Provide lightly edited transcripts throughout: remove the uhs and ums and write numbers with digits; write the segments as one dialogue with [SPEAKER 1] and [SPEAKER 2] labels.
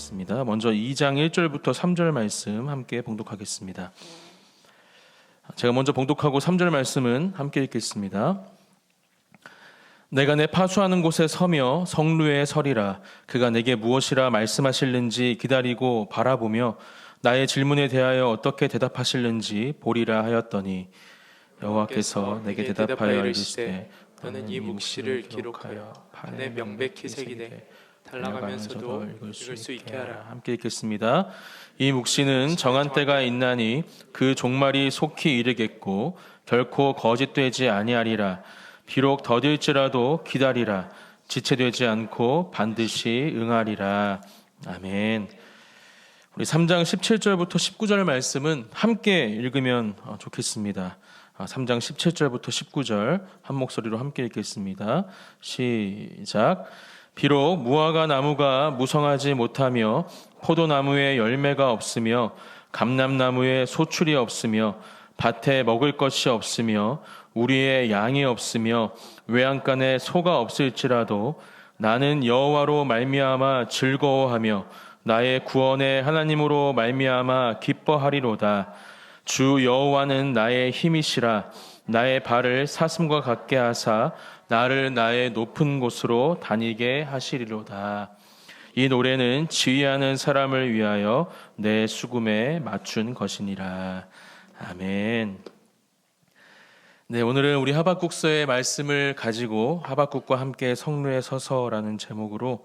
[SPEAKER 1] 하겠습니다. 먼저 2장 1절부터 3절 말씀 함께 봉독하겠습니다. 제가 먼저 봉독하고 3절 말씀은 함께 읽겠습니다. 내가 내 파수하는 곳에 서며 성루에 서리라. 그가 내게 무엇이라 말씀하실는지 기다리고 바라보며 나의 질문에 대하여 어떻게 대답하실는지 보리라 하였더니 여호와께서 내게 대답하여 이르시되
[SPEAKER 2] 너는 이 묵시를 기록하여 판에 명백히 새기되 달라가면서도 읽을 수 있게 하라.
[SPEAKER 1] 함께 읽겠습니다. 이 묵시는 정한 때가 있나니 그 종말이 속히 이르겠고 결코 거짓되지 아니하리라. 비록 더딜지라도 기다리라. 지체되지 않고 반드시 응하리라. 아멘. 우리 3장 17절부터 19절 말씀은 함께 읽으면 좋겠습니다. 3장 17절부터 19절 한 목소리로 함께 읽겠습니다. 시작. 비록 무화과 나무가 무성하지 못하며 포도나무에 열매가 없으며 감람나무에 소출이 없으며 밭에 먹을 것이 없으며 우리의 양이 없으며 외양간에 소가 없을지라도 나는 여호와로 말미암아 즐거워하며 나의 구원의 하나님으로 말미암아 기뻐하리로다. 주 여호와는 나의 힘이시라. 나의 발을 사슴과 같게 하사 나를 나의 높은 곳으로 다니게 하시리로다. 이 노래는 지휘하는 사람을 위하여 내 수금에 맞춘 것이니라. 아멘. 네, 오늘은 우리 하박국서의 말씀을 가지고 하박국과 함께 성루에 서서라는 제목으로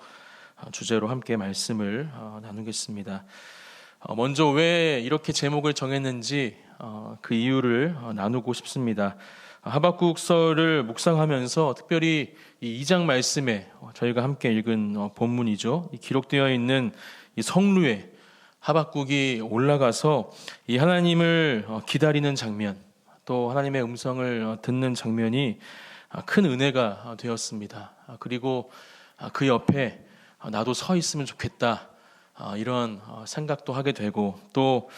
[SPEAKER 1] 주제로 함께 말씀을 나누겠습니다. 먼저 왜 이렇게 제목을 정했는지 그 이유를 나누고 싶습니다. 하박국서를 묵상하면서 특별히 이 2장 말씀에 저희가 함께 읽은 본문이죠. 기록되어 있는 이 성루에 하박국이 올라가서 이 하나님을 기다리는 장면, 또 하나님의 음성을 듣는 장면이 큰 은혜가 되었습니다. 그리고 그 옆에 나도 서 있으면 좋겠다, 이런 생각도 하게 되고, 또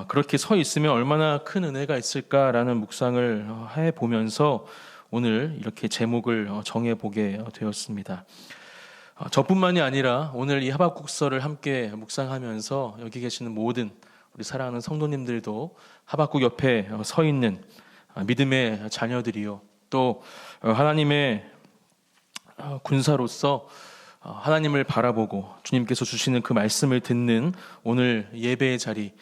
[SPEAKER 1] 그렇게 서 있으면 얼마나 큰 은혜가 있을까라는 묵상을 해보면서 오늘 이렇게 제목을 정해보게 되었습니다. 저뿐만이 아니라 오늘 이 하박국서를 함께 묵상하면서 여기 계시는 모든 우리 사랑하는 성도님들도 하박국 옆에 서 있는 믿음의 자녀들이요, 또 하나님의 군사로서 하나님을 바라보고 주님께서 주시는 그 말씀을 듣는 오늘 예배의 자리,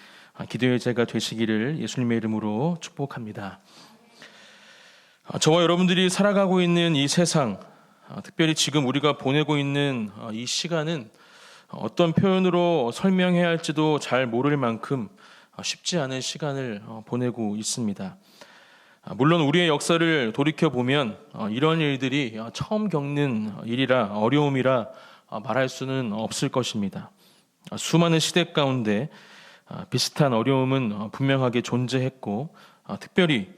[SPEAKER 1] 기도의 자가 되시기를 예수님의 이름으로 축복합니다. 저와 여러분들이 살아가고 있는 이 세상, 특별히 지금 우리가 보내고 있는 이 시간은 어떤 표현으로 설명해야 할지도 잘 모를 만큼 쉽지 않은 시간을 보내고 있습니다. 물론 우리의 역사를 돌이켜보면 이런 일들이 처음 겪는 일이라 어려움이라 말할 수는 없을 것입니다. 수많은 시대 가운데 비슷한 어려움은 분명하게 존재했고, 특별히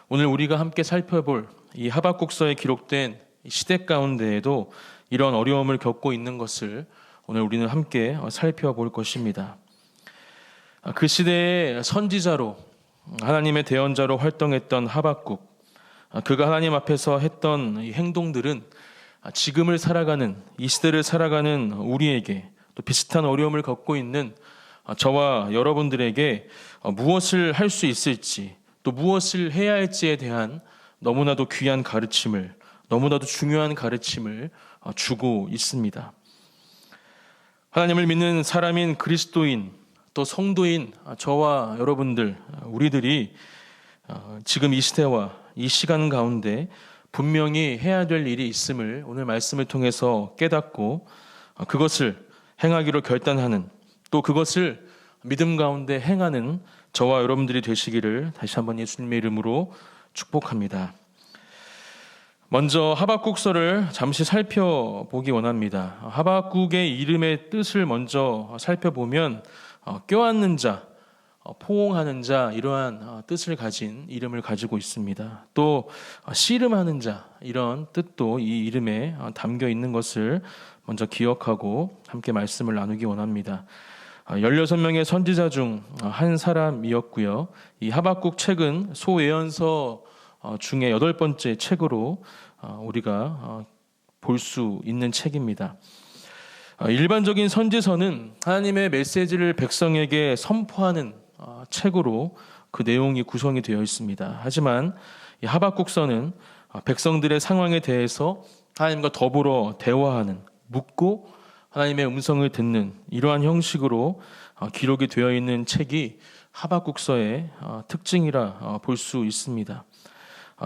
[SPEAKER 1] 오늘 우리가 함께 살펴볼 이 하박국서에 기록된 시대 가운데에도 이런 어려움을 겪고 있는 것을 오늘 우리는 함께 살펴볼 것입니다. 그 시대의 선지자로, 하나님의 대언자로 활동했던 하박국, 그가 하나님 앞에서 했던 이 행동들은 지금을 살아가는, 이 시대를 살아가는 우리에게, 또 비슷한 어려움을 겪고 있는 저와 여러분들에게 무엇을 할 수 있을지, 또 무엇을 해야 할지에 대한 너무나도 귀한 가르침을, 너무나도 중요한 가르침을 주고 있습니다. 하나님을 믿는 사람인 그리스도인, 또 성도인 저와 여러분들, 우리들이 지금 이 시대와 이 시간 가운데 분명히 해야 될 일이 있음을 오늘 말씀을 통해서 깨닫고 그것을 행하기로 결단하는, 또 그것을 믿음 가운데 행하는 저와 여러분들이 되시기를 다시 한번 예수님의 이름으로 축복합니다. 먼저 하박국서를 잠시 살펴보기 원합니다. 하박국의 이름의 뜻을 먼저 살펴보면 껴안는 자, 포옹하는 자, 이러한 뜻을 가진 이름을 가지고 있습니다. 또 씨름하는 자, 이런 뜻도 이 이름에 담겨 있는 것을 먼저 기억하고 함께 말씀을 나누기 원합니다. 16명의 선지자 중 한 사람이었고요. 이 하박국 책은 소예언서 중에 8번째 책으로 우리가 볼 수 있는 책입니다. 일반적인 선지서는 하나님의 메시지를 백성에게 선포하는 책으로 그 내용이 구성이 되어 있습니다. 하지만 이 하박국서는 백성들의 상황에 대해서 하나님과 더불어 대화하는, 묻고 하나님의 음성을 듣는 이러한 형식으로 기록이 되어 있는 책이 하박국서의 특징이라 볼 수 있습니다.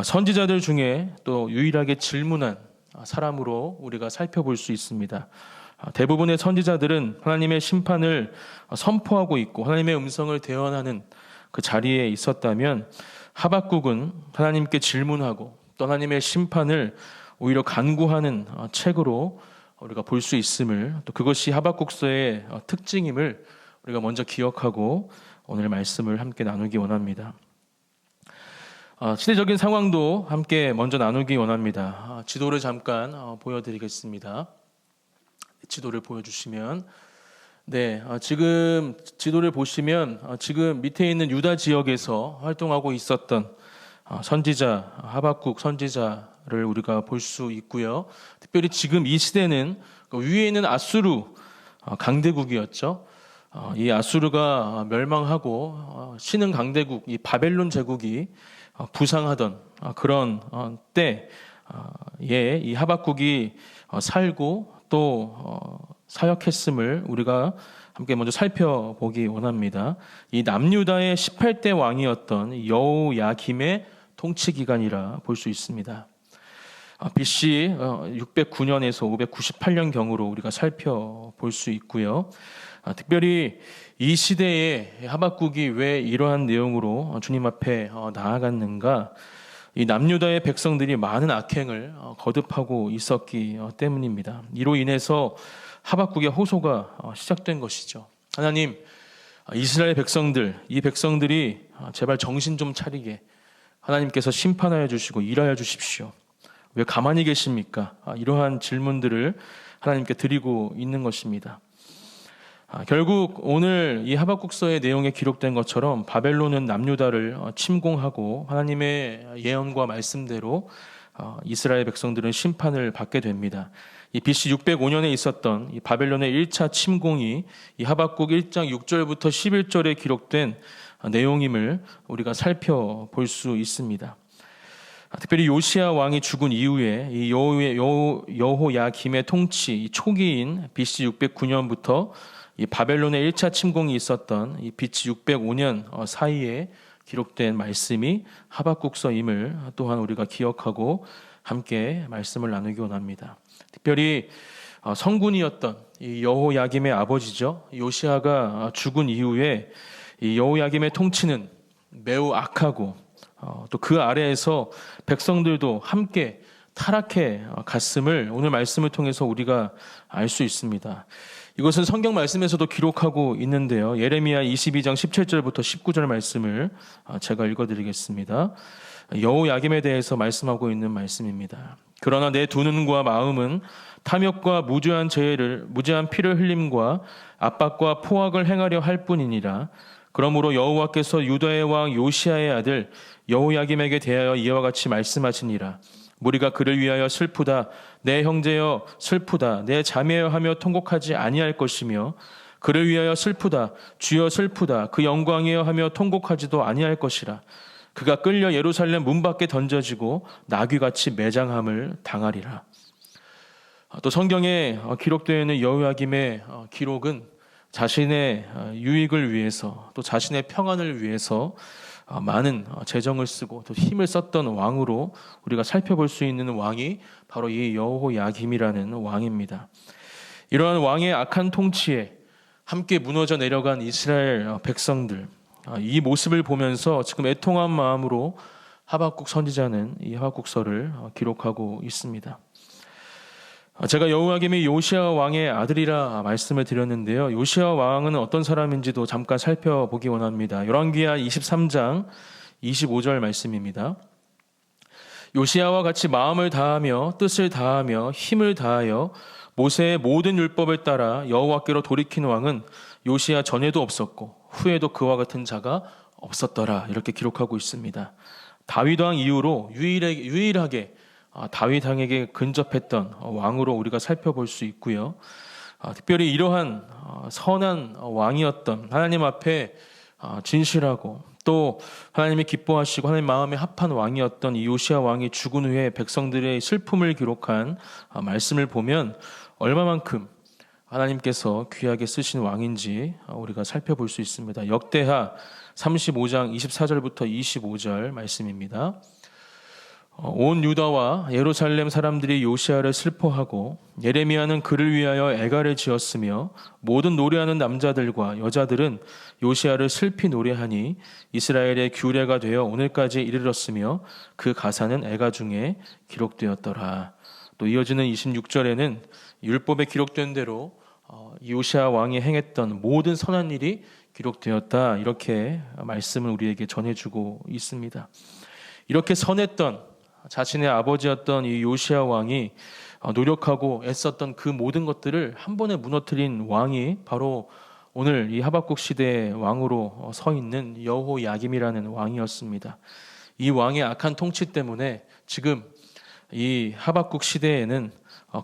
[SPEAKER 1] 선지자들 중에 또 유일하게 질문한 사람으로 우리가 살펴볼 수 있습니다. 대부분의 선지자들은 하나님의 심판을 선포하고 있고 하나님의 음성을 대언하는 그 자리에 있었다면, 하박국은 하나님께 질문하고 또 하나님의 심판을 오히려 간구하는 책으로 우리가 볼 수 있음을, 또 그것이 하박국서의 특징임을 우리가 먼저 기억하고 오늘 말씀을 함께 나누기 원합니다. 시대적인 상황도 함께 먼저 나누기 원합니다. 지도를 잠깐 보여드리겠습니다. 지도를 보여주시면, 지금 지도를 보시면 지금 밑에 있는 유다 지역에서 활동하고 있었던 선지자 하박국 선지자를 우리가 볼 수 있고요. 특별히 지금 이 시대는 위에 있는 아수르 강대국이었죠. 이 아수르가 멸망하고 신흥 강대국 이 바벨론 제국이 부상하던 그런 때에 이 하박국이 살고 또 사역했음을 우리가 함께 먼저 살펴보기 원합니다. 이 남유다의 18대 왕이었던 여호야김의 통치 기간이라 볼 수 있습니다. BC 609년에서 598년경으로 우리가 살펴볼 수 있고요. 특별히 이 시대에 하박국이 왜 이러한 내용으로 주님 앞에 나아갔는가? 이 남유다의 백성들이 많은 악행을 거듭하고 있었기 때문입니다. 이로 인해서 하박국의 호소가 시작된 것이죠. 하나님, 이스라엘 백성들, 이 백성들이 제발 정신 좀 차리게 하나님께서 심판하여 주시고 일하여 주십시오. 왜 가만히 계십니까? 이러한 질문들을 하나님께 드리고 있는 것입니다. 결국 오늘 이 하박국서의 내용에 기록된 것처럼 바벨론은 남유다를 침공하고 하나님의 예언과 말씀대로 이스라엘 백성들은 심판을 받게 됩니다. 이 BC 605년에 있었던 이 바벨론의 1차 침공이 이 하박국 1장 6절부터 11절에 기록된 내용임을 우리가 살펴볼 수 있습니다. 특별히 요시야 왕이 죽은 이후에 이 여호야김의 통치 초기인 BC 609년부터 이 바벨론의 1차 침공이 있었던 이 BC 605년 사이에 기록된 말씀이 하박국서임을 또한 우리가 기억하고 함께 말씀을 나누기 원합니다. 특별히 성군이었던 이 여호야김의 아버지죠. 요시야가 죽은 이후에 이 여호야김의 통치는 매우 악하고 또 그 아래에서 백성들도 함께 타락해 갔음을 오늘 말씀을 통해서 우리가 알 수 있습니다. 이것은 성경 말씀에서도 기록하고 있는데요. 예레미야 22장 17절부터 19절 말씀을 제가 읽어드리겠습니다. 여호야김에 대해서 말씀하고 있는 말씀입니다. 그러나 내 두 눈과 마음은 탐욕과 무죄한 피를 흘림과 압박과 포악을 행하려 할 뿐이니라. 그러므로 여호와께서 유다의 왕 요시야의 아들 여호야김에게 대하여 이와 같이 말씀하시니라. 무리가 그를 위하여 슬프다. 내 형제여 슬프다. 내 자매여 하며 통곡하지 아니할 것이며 그를 위하여 슬프다. 주여 슬프다. 그 영광이여 하며 통곡하지도 아니할 것이라. 그가 끌려 예루살렘 문 밖에 던져지고 나귀같이 매장함을 당하리라. 또 성경에 기록되어 있는 여호야김의 기록은 자신의 유익을 위해서 또 자신의 평안을 위해서 많은 재정을 쓰고 또 힘을 썼던 왕으로 우리가 살펴볼 수 있는 왕이 바로 이 여호야김이라는 왕입니다. 이러한 왕의 악한 통치에 함께 무너져 내려간 이스라엘 백성들, 이 모습을 보면서 지금 애통한 마음으로 하박국 선지자는 이 하박국서를 기록하고 있습니다. 제가 여호야김이 요시야 왕의 아들이라 말씀을 드렸는데요. 요시야 왕은 어떤 사람인지도 잠깐 살펴보기 원합니다. 열왕기하 23장 25절 말씀입니다. 요시야와 같이 마음을 다하며 뜻을 다하며 힘을 다하여 모세의 모든 율법을 따라 여호와께로 돌이킨 왕은 요시야 전에도 없었고 후에도 그와 같은 자가 없었더라. 이렇게 기록하고 있습니다. 다윗 왕 이후로 유일하게 다윗 왕에게 근접했던 왕으로 우리가 살펴볼 수 있고요. 특별히 이러한 선한 왕이었던 하나님 앞에 진실하고 또 하나님이 기뻐하시고 하나님 마음에 합한 왕이었던 이 요시야 왕이 죽은 후에 백성들의 슬픔을 기록한 말씀을 보면 얼마만큼 하나님께서 귀하게 쓰신 왕인지 우리가 살펴볼 수 있습니다. 역대하 35장 24절부터 25절 말씀입니다. 온 유다와 예루살렘 사람들이 요시야를 슬퍼하고 예레미야는 그를 위하여 애가를 지었으며 모든 노래하는 남자들과 여자들은 요시야를 슬피 노래하니 이스라엘의 규례가 되어 오늘까지 이르렀으며 그 가사는 애가 중에 기록되었더라. 또 이어지는 26절에는 율법에 기록된 대로 요시야 왕이 행했던 모든 선한 일이 기록되었다. 이렇게 말씀을 우리에게 전해주고 있습니다. 이렇게 선했던 자신의 아버지였던 이 요시야 왕이 노력하고 애썼던 그 모든 것들을 한 번에 무너뜨린 왕이 바로 오늘 이 하박국 시대의 왕으로 서 있는 여호야김이라는 왕이었습니다. 이 왕의 악한 통치 때문에 지금 이 하박국 시대에는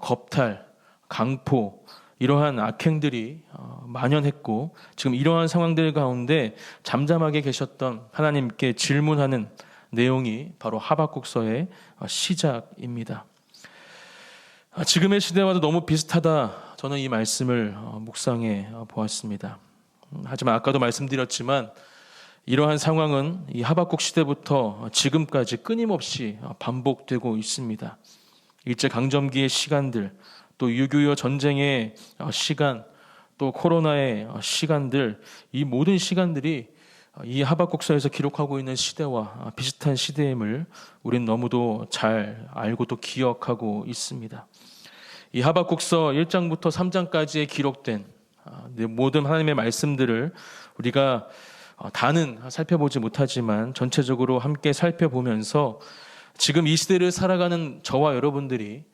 [SPEAKER 1] 겁탈, 강포 이러한 악행들이 만연했고 지금 이러한 상황들 가운데 잠잠하게 계셨던 하나님께 질문하는 내용이 바로 하박국서의 시작입니다. 지금의 시대와도 너무 비슷하다. 저는 이 말씀을 묵상해 보았습니다. 하지만 아까도 말씀드렸지만 이러한 상황은 이 하박국 시대부터 지금까지 끊임없이 반복되고 있습니다. 일제강점기의 시간들, 또 6.25 전쟁의 시간, 또 코로나의 시간들, 이 모든 시간들이 이 하박국서에서 기록하고 있는 시대와 비슷한 시대임을 우린 너무도 잘 알고 또 기억하고 있습니다. 이 하박국서 1장부터 3장까지에 기록된 모든 하나님의 말씀들을 우리가 다는 살펴보지 못하지만 전체적으로 함께 살펴보면서 지금 이 시대를 살아가는 저와 여러분들이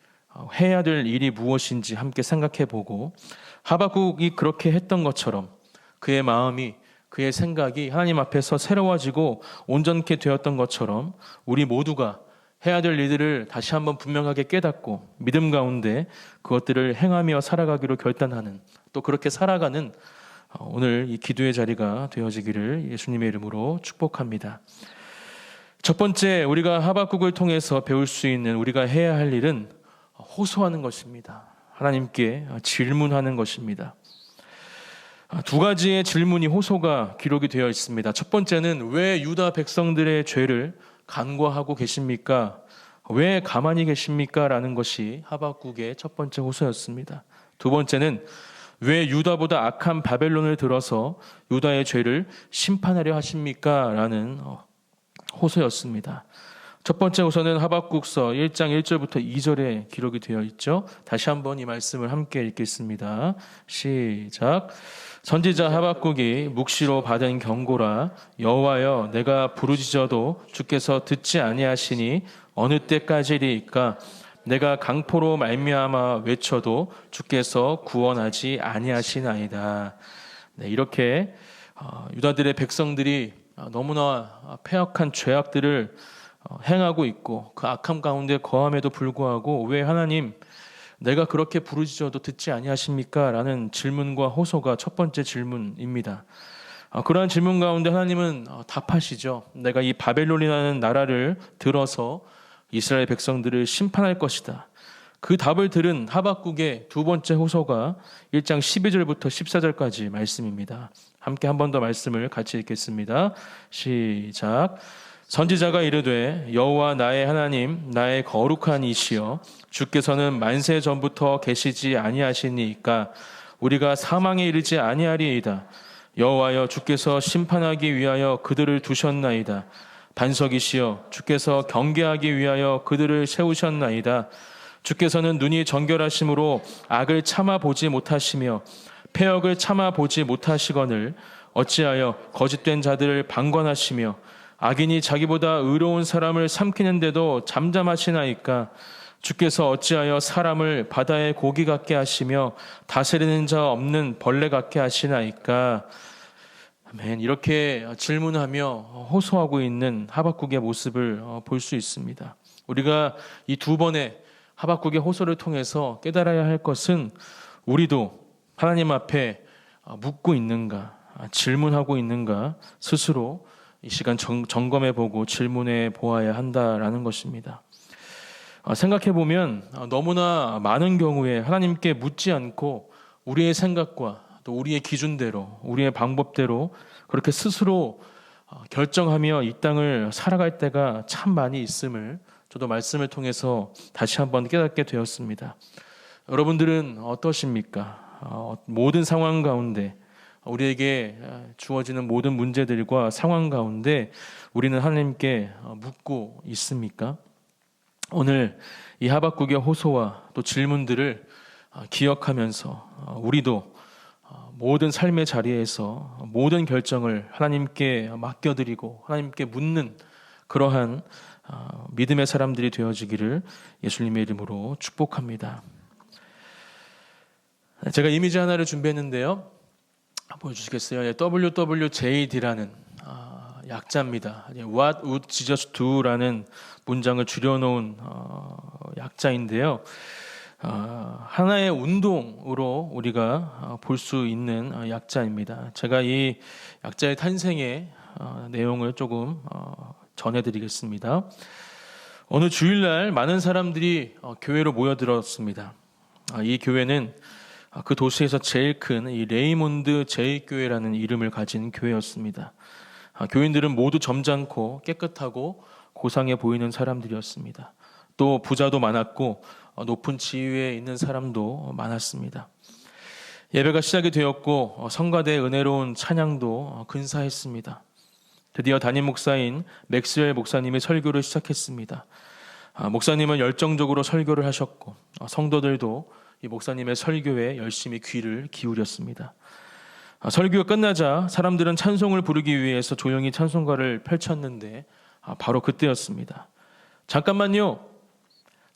[SPEAKER 1] 해야 될 일이 무엇인지 함께 생각해보고 하박국이 그렇게 했던 것처럼 그의 마음이 그의 생각이 하나님 앞에서 새로워지고 온전케 되었던 것처럼 우리 모두가 해야 될 일들을 다시 한번 분명하게 깨닫고 믿음 가운데 그것들을 행하며 살아가기로 결단하는 또 그렇게 살아가는 오늘 이 기도의 자리가 되어지기를 예수님의 이름으로 축복합니다. 첫 번째 우리가 하박국을 통해서 배울 수 있는 우리가 해야 할 일은 호소하는 것입니다. 하나님께 질문하는 것입니다. 두 가지의 질문이 호소가 기록이 되어 있습니다. 첫 번째는 왜 유다 백성들의 죄를 간과하고 계십니까? 왜 가만히 계십니까? 라는 것이 하박국의 첫 번째 호소였습니다. 두 번째는 왜 유다보다 악한 바벨론을 들어서 유다의 죄를 심판하려 하십니까? 라는 호소였습니다. 첫 번째 호소는 하박국서 1장 1절부터 2절에 기록이 되어 있죠. 다시 한번 이 말씀을 함께 읽겠습니다. 시작. 선지자 하박국이 묵시로 받은 경고라. 여호와여, 내가 부르짖어도 주께서 듣지 아니하시니 어느 때까지리이까? 내가 강포로 말미암아 외쳐도 주께서 구원하지 아니하시나이다. 네, 이렇게 유다들의 백성들이 너무나 패역한 죄악들을 행하고 있고 그 악함 가운데 거함에도 불구하고 왜 하나님 내가 그렇게 부르짖어도 듣지 아니하십니까? 라는 질문과 호소가 첫 번째 질문입니다. 그러한 질문 가운데 하나님은 답하시죠. 내가 이 바벨론이라는 나라를 들어서 이스라엘 백성들을 심판할 것이다. 그 답을 들은 하박국의 두 번째 호소가 1장 12절부터 14절까지 말씀입니다. 함께 한 번 더 말씀을 같이 읽겠습니다. 시작. 선지자가 이르되 여호와 나의 하나님 나의 거룩한 이시여 주께서는 만세 전부터 계시지 아니하시니까 우리가 사망에 이르지 아니하리이다. 여호와여 주께서 심판하기 위하여 그들을 두셨나이다. 반석이시여 주께서 경계하기 위하여 그들을 세우셨나이다. 주께서는 눈이 정결하심으로 악을 참아보지 못하시며 패역을 참아보지 못하시거늘 어찌하여 거짓된 자들을 방관하시며 악인이 자기보다 의로운 사람을 삼키는데도 잠잠하시나이까? 주께서 어찌하여 사람을 바다의 고기 같게 하시며 다스리는 자 없는 벌레 같게 하시나이까? 아멘. 이렇게 질문하며 호소하고 있는 하박국의 모습을 볼 수 있습니다. 우리가 이 두 번의 하박국의 호소를 통해서 깨달아야 할 것은 우리도 하나님 앞에 묻고 있는가, 질문하고 있는가 스스로 이 시간 점검해 보고 질문해 보아야 한다라는 것입니다. 생각해 보면 너무나 많은 경우에 하나님께 묻지 않고 우리의 생각과 또 우리의 기준대로, 우리의 방법대로 그렇게 스스로 결정하며 이 땅을 살아갈 때가 참 많이 있음을 저도 말씀을 통해서 다시 한번 깨닫게 되었습니다. 여러분들은 어떠십니까? 모든 상황 가운데 우리에게 주어지는 모든 문제들과 상황 가운데 우리는 하나님께 묻고 있습니까? 오늘 이 하박국의 호소와 또 질문들을 기억하면서 우리도 모든 삶의 자리에서 모든 결정을 하나님께 맡겨드리고 하나님께 묻는 그러한 믿음의 사람들이 되어지기를 예수님의 이름으로 축복합니다. 제가 이미지 하나를 준비했는데요. 보여주시겠어요? WWJD라는 약자입니다. What would Jesus do라는 문장을 줄여놓은 약자인데요. 하나의 운동으로 우리가 볼 수 있는 약자입니다. 제가 이 약자의 탄생의 내용을 조금 전해드리겠습니다. 어느 주일날 많은 사람들이 교회로 모여들었습니다. 이 교회는 그 도시에서 제일 큰 이 레이몬드 제2교회라는 이름을 가진 교회였습니다. 교인들은 모두 점잖고 깨끗하고 고상해 보이는 사람들이었습니다. 또 부자도 많았고 높은 지위에 있는 사람도 많았습니다. 예배가 시작이 되었고 성가대의 은혜로운 찬양도 근사했습니다. 드디어 담임 목사인 맥스웰 목사님이 설교를 시작했습니다. 목사님은 열정적으로 설교를 하셨고 성도들도 이 목사님의 설교에 열심히 귀를 기울였습니다. 설교가 끝나자 사람들은 찬송을 부르기 위해서 조용히 찬송가를 펼쳤는데 바로 그때였습니다. 잠깐만요.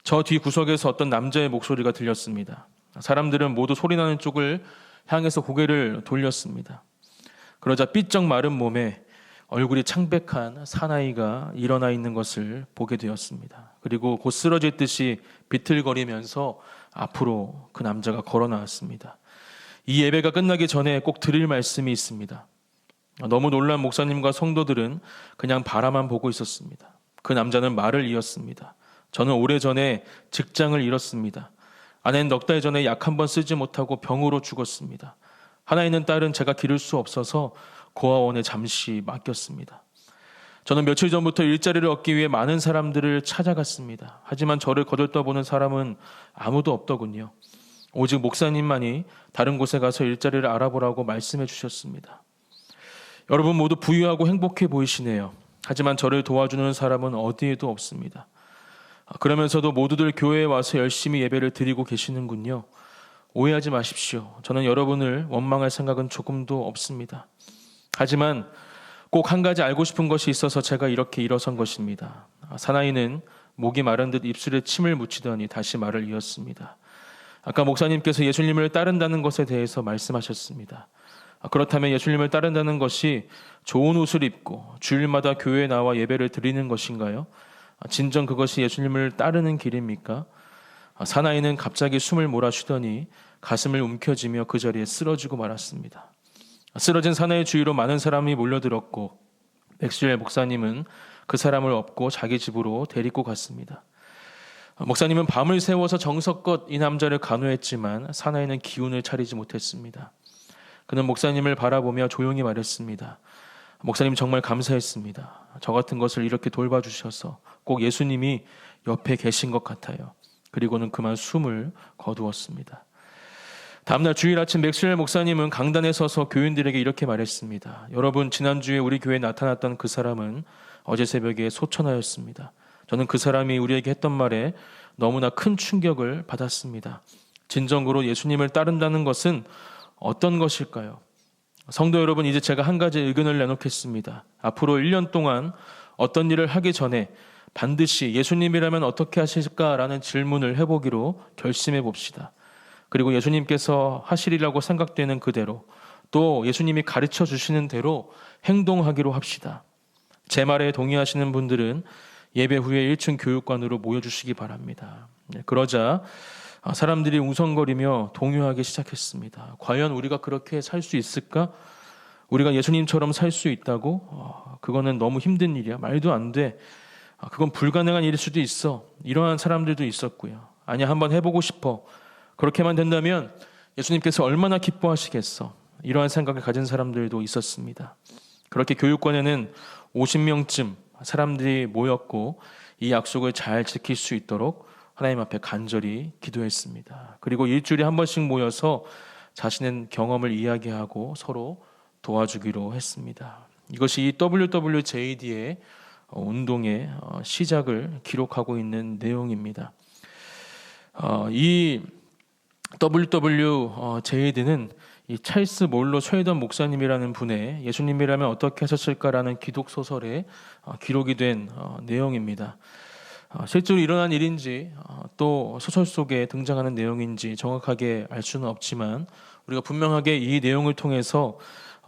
[SPEAKER 1] 저 뒤 구석에서 어떤 남자의 목소리가 들렸습니다. 사람들은 모두 소리나는 쪽을 향해서 고개를 돌렸습니다. 그러자 삐쩍 마른 몸에 얼굴이 창백한 사나이가 일어나 있는 것을 보게 되었습니다. 그리고 곧 쓰러질 듯이 비틀거리면서 앞으로 그 남자가 걸어 나왔습니다. 이 예배가 끝나기 전에 꼭 드릴 말씀이 있습니다. 너무 놀란 목사님과 성도들은 그냥 바라만 보고 있었습니다. 그 남자는 말을 이었습니다. 저는 오래전에 직장을 잃었습니다. 아내는 넉 달 전에 약 한 번 쓰지 못하고 병으로 죽었습니다. 하나 있는 딸은 제가 기를 수 없어서 고아원에 잠시 맡겼습니다. 저는 며칠 전부터 일자리를 얻기 위해 많은 사람들을 찾아갔습니다. 하지만 저를 거들떠보는 사람은 아무도 없더군요. 오직 목사님만이 다른 곳에 가서 일자리를 알아보라고 말씀해 주셨습니다. 여러분 모두 부유하고 행복해 보이시네요. 하지만 저를 도와주는 사람은 어디에도 없습니다. 그러면서도 모두들 교회에 와서 열심히 예배를 드리고 계시는군요. 오해하지 마십시오. 저는 여러분을 원망할 생각은 조금도 없습니다. 하지만 꼭 한 가지 알고 싶은 것이 있어서 제가 이렇게 일어선 것입니다. 사나이는 목이 마른 듯 입술에 침을 묻히더니 다시 말을 이었습니다. 아까 목사님께서 예수님을 따른다는 것에 대해서 말씀하셨습니다. 그렇다면 예수님을 따른다는 것이 좋은 옷을 입고 주일마다 교회에 나와 예배를 드리는 것인가요? 진정 그것이 예수님을 따르는 길입니까? 사나이는 갑자기 숨을 몰아쉬더니 가슴을 움켜쥐며 그 자리에 쓰러지고 말았습니다. 쓰러진 사나이의 주위로 많은 사람이 몰려들었고 맥스웰 목사님은 그 사람을 업고 자기 집으로 데리고 갔습니다. 목사님은 밤을 새워서 정성껏 이 남자를 간호했지만 사나이는 기운을 차리지 못했습니다. 그는 목사님을 바라보며 조용히 말했습니다. 목사님 정말 감사했습니다. 저 같은 것을 이렇게 돌봐주셔서 꼭 예수님이 옆에 계신 것 같아요. 그리고는 그만 숨을 거두었습니다. 다음날 주일 아침 맥스웰 목사님은 강단에 서서 교인들에게 이렇게 말했습니다. 여러분, 지난주에 우리 교회에 나타났던 그 사람은 어제 새벽에 소천하였습니다. 저는 그 사람이 우리에게 했던 말에 너무나 큰 충격을 받았습니다. 진정으로 예수님을 따른다는 것은 어떤 것일까요? 성도 여러분, 이제 제가 한 가지 의견을 내놓겠습니다. 앞으로 1년 동안 어떤 일을 하기 전에 반드시 예수님이라면 어떻게 하실까라는 질문을 해보기로 결심해 봅시다. 그리고 예수님께서 하시리라고 생각되는 그대로 또 예수님이 가르쳐 주시는 대로 행동하기로 합시다. 제 말에 동의하시는 분들은 예배 후에 1층 교육관으로 모여주시기 바랍니다. 그러자 사람들이 웅성거리며 동요하기 시작했습니다. 과연 우리가 그렇게 살 수 있을까? 우리가 예수님처럼 살 수 있다고? 그거는 너무 힘든 일이야. 말도 안 돼. 그건 불가능한 일일 수도 있어. 이러한 사람들도 있었고요. 아니야, 한번 해보고 싶어. 그렇게만 된다면 예수님께서 얼마나 기뻐하시겠어. 이러한 생각을 가진 사람들도 있었습니다. 그렇게 교육관에는 50명쯤 사람들이 모였고 이 약속을 잘 지킬 수 있도록 하나님 앞에 간절히 기도했습니다. 그리고 일주일에 한 번씩 모여서 자신의 경험을 이야기하고 서로 도와주기로 했습니다. 이것이 이 WWJD의 운동의 시작을 기록하고 있는 내용입니다. 이 WWJD는 이 찰스 몰로 쉐이던 목사님이라는 분의 예수님이라면 어떻게 하셨을까라는 기독 소설에 기록이 된 내용입니다. 실제로 일어난 일인지 또 소설 속에 등장하는 내용인지 정확하게 알 수는 없지만 우리가 분명하게 이 내용을 통해서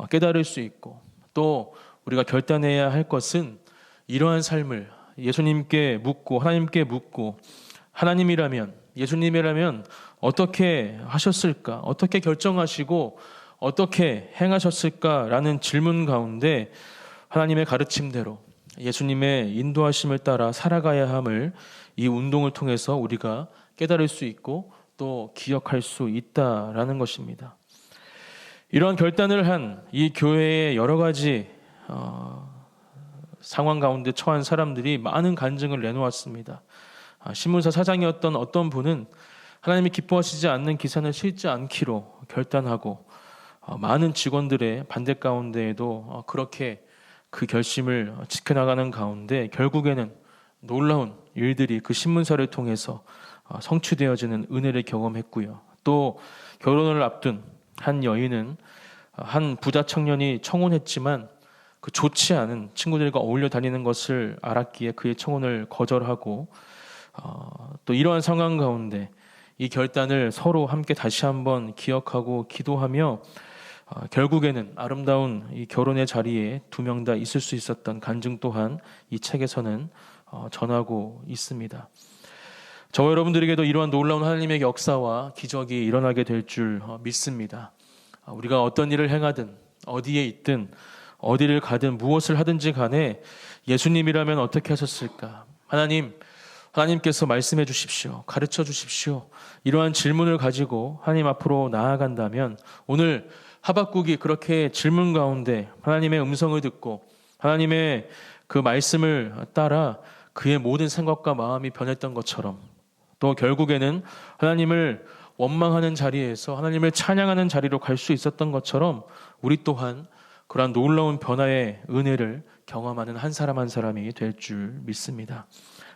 [SPEAKER 1] 깨달을 수 있고 또 우리가 결단해야 할 것은 이러한 삶을 예수님께 묻고 하나님께 묻고 하나님이라면 예수님이라면 어떻게 하셨을까? 어떻게 결정하시고 어떻게 행하셨을까라는 질문 가운데 하나님의 가르침대로 예수님의 인도하심을 따라 살아가야 함을 이 운동을 통해서 우리가 깨달을 수 있고 또 기억할 수 있다라는 것입니다. 이러한 결단을 한 이 교회의 여러 가지 상황 가운데 처한 사람들이 많은 간증을 내놓았습니다. 신문사 사장이었던 어떤 분은 하나님이 기뻐하시지 않는 기사는 실지 않기로 결단하고 많은 직원들의 반대 가운데에도 그렇게 그 결심을 지켜나가는 가운데 결국에는 놀라운 일들이 그 신문사를 통해서 성취되어지는 은혜를 경험했고요. 또 결혼을 앞둔 한 여인은 한 부자 청년이 청혼했지만 그 좋지 않은 친구들과 어울려 다니는 것을 알았기에 그의 청혼을 거절하고 또 이러한 상황 가운데 이 결단을 서로 함께 다시 한번 기억하고 기도하며 결국에는 아름다운 이 결혼의 자리에 두 명 다 있을 수 있었던 간증 또한 이 책에서는 전하고 있습니다. 저와 여러분들에게도 이러한 놀라운 하나님의 역사와 기적이 일어나게 될 줄 믿습니다. 우리가 어떤 일을 행하든 어디에 있든 어디를 가든 무엇을 하든지 간에 예수님이라면 어떻게 하셨을까? 하나님께서 말씀해 주십시오. 가르쳐 주십시오. 이러한 질문을 가지고 하나님 앞으로 나아간다면 오늘 하박국이 그렇게 질문 가운데 하나님의 음성을 듣고 하나님의 그 말씀을 따라 그의 모든 생각과 마음이 변했던 것처럼 또 결국에는 하나님을 원망하는 자리에서 하나님을 찬양하는 자리로 갈 수 있었던 것처럼 우리 또한 그러한 놀라운 변화의 은혜를 경험하는 한 사람 한 사람이 될 줄 믿습니다.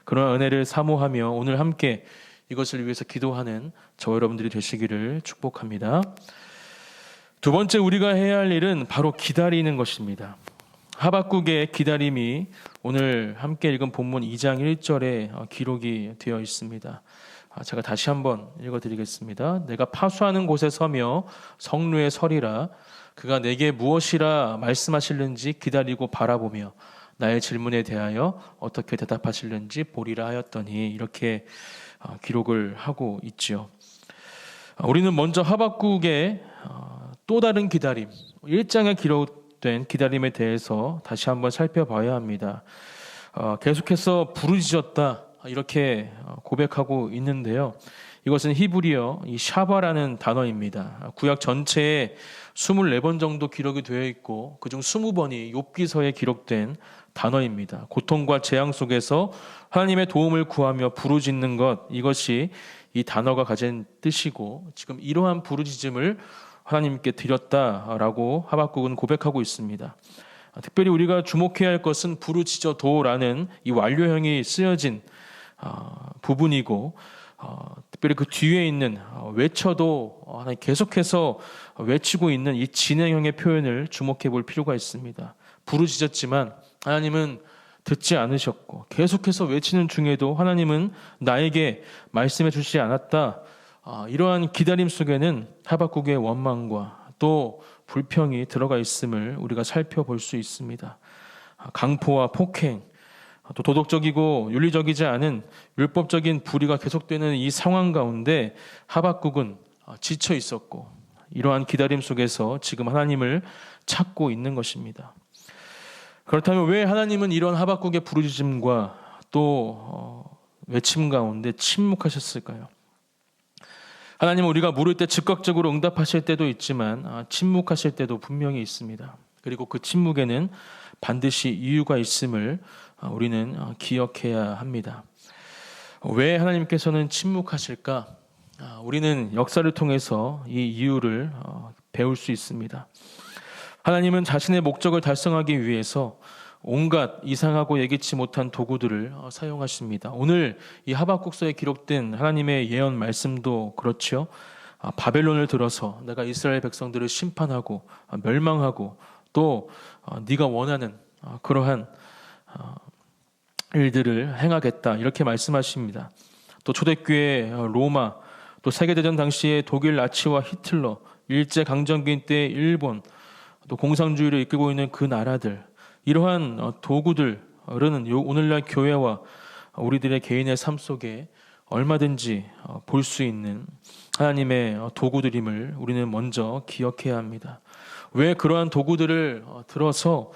[SPEAKER 1] 그런 은혜를 사모하며 오늘 함께 이것을 위해서 기도하는 저와 여러분들이 되시기를 축복합니다. 두 번째 우리가 해야 할 일은 바로 기다리는 것입니다. 하박국의 기다림이 오늘 함께 읽은 본문 2장 1절에 기록이 되어 있습니다. 제가 다시 한번 읽어드리겠습니다. 내가 파수하는 곳에 서며 성루에 서리라. 그가 내게 무엇이라 말씀하실는지 기다리고 바라보며 나의 질문에 대하여 어떻게 대답하실는지 보리라 하였더니 이렇게 기록을 하고 있죠. 우리는 먼저 하박국의 또 다른 기다림, 1장에 기록된 기다림에 대해서 다시 한번 살펴봐야 합니다. 계속해서 부르짖었다 이렇게 고백하고 있는데요. 이것은 히브리어 이 샤바라는 단어입니다. 구약 전체에 24번 정도 기록이 되어 있고 그중 20번이 욥기서에 기록된 단어입니다. 고통과 재앙 속에서 하나님의 도움을 구하며 부르짖는 것, 이것이 이 단어가 가진 뜻이고 지금 이러한 부르짖음을 하나님께 드렸다라고 하박국은 고백하고 있습니다. 특별히 우리가 주목해야 할 것은 부르짖어도라는 이 완료형이 쓰여진 부분이고 특별히 그 뒤에 있는 외쳐도 계속해서 외치고 있는 이 진행형의 표현을 주목해 볼 필요가 있습니다. 부르짖었지만 하나님은 듣지 않으셨고 계속해서 외치는 중에도 하나님은 나에게 말씀해 주시지 않았다. 이러한 기다림 속에는 하박국의 원망과 또 불평이 들어가 있음을 우리가 살펴볼 수 있습니다. 강포와 폭행, 또 도덕적이고 윤리적이지 않은 율법적인 불의가 계속되는 이 상황 가운데 하박국은 지쳐 있었고 이러한 기다림 속에서 지금 하나님을 찾고 있는 것입니다. 그렇다면 왜 하나님은 이런 하박국의 부르짖음과 또 외침 가운데 침묵하셨을까요? 하나님은 우리가 물을 때 즉각적으로 응답하실 때도 있지만 침묵하실 때도 분명히 있습니다. 그리고 그 침묵에는 반드시 이유가 있음을 우리는 기억해야 합니다. 왜 하나님께서는 침묵하실까? 우리는 역사를 통해서 이 이유를 배울 수 있습니다. 하나님은 자신의 목적을 달성하기 위해서 온갖 이상하고 예기치 못한 도구들을 사용하십니다. 오늘 이 하박국서에 기록된 하나님의 예언 말씀도 그렇죠. 바벨론을 들어서 내가 이스라엘 백성들을 심판하고 멸망하고 또 네가 원하는 그러한 일들을 행하겠다 이렇게 말씀하십니다. 또 초대교회 로마, 또 세계대전 당시에 독일 나치와 히틀러, 일제강점기 때 일본, 또 공산주의를 이끌고 있는 그 나라들, 이러한 도구들은 오늘날 교회와 우리들의 개인의 삶 속에 얼마든지 볼 수 있는 하나님의 도구들임을 우리는 먼저 기억해야 합니다. 왜 그러한 도구들을 들어서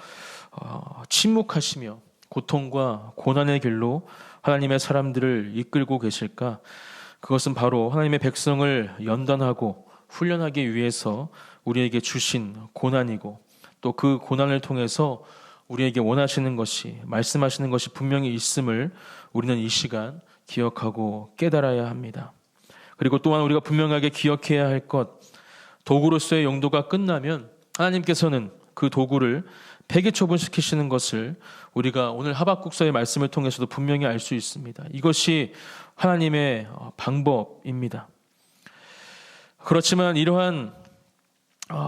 [SPEAKER 1] 침묵하시며 고통과 고난의 길로 하나님의 사람들을 이끌고 계실까? 그것은 바로 하나님의 백성을 연단하고 훈련하기 위해서 우리에게 주신 고난이고 또 그 고난을 통해서 우리에게 원하시는 것이, 말씀하시는 것이 분명히 있음을 우리는 이 시간 기억하고 깨달아야 합니다. 그리고 또한 우리가 분명하게 기억해야 할 것, 도구로서의 용도가 끝나면 하나님께서는 그 도구를 폐기 처분시키시는 것을 우리가 오늘 하박국서의 말씀을 통해서도 분명히 알 수 있습니다. 이것이 하나님의 방법입니다. 그렇지만 이러한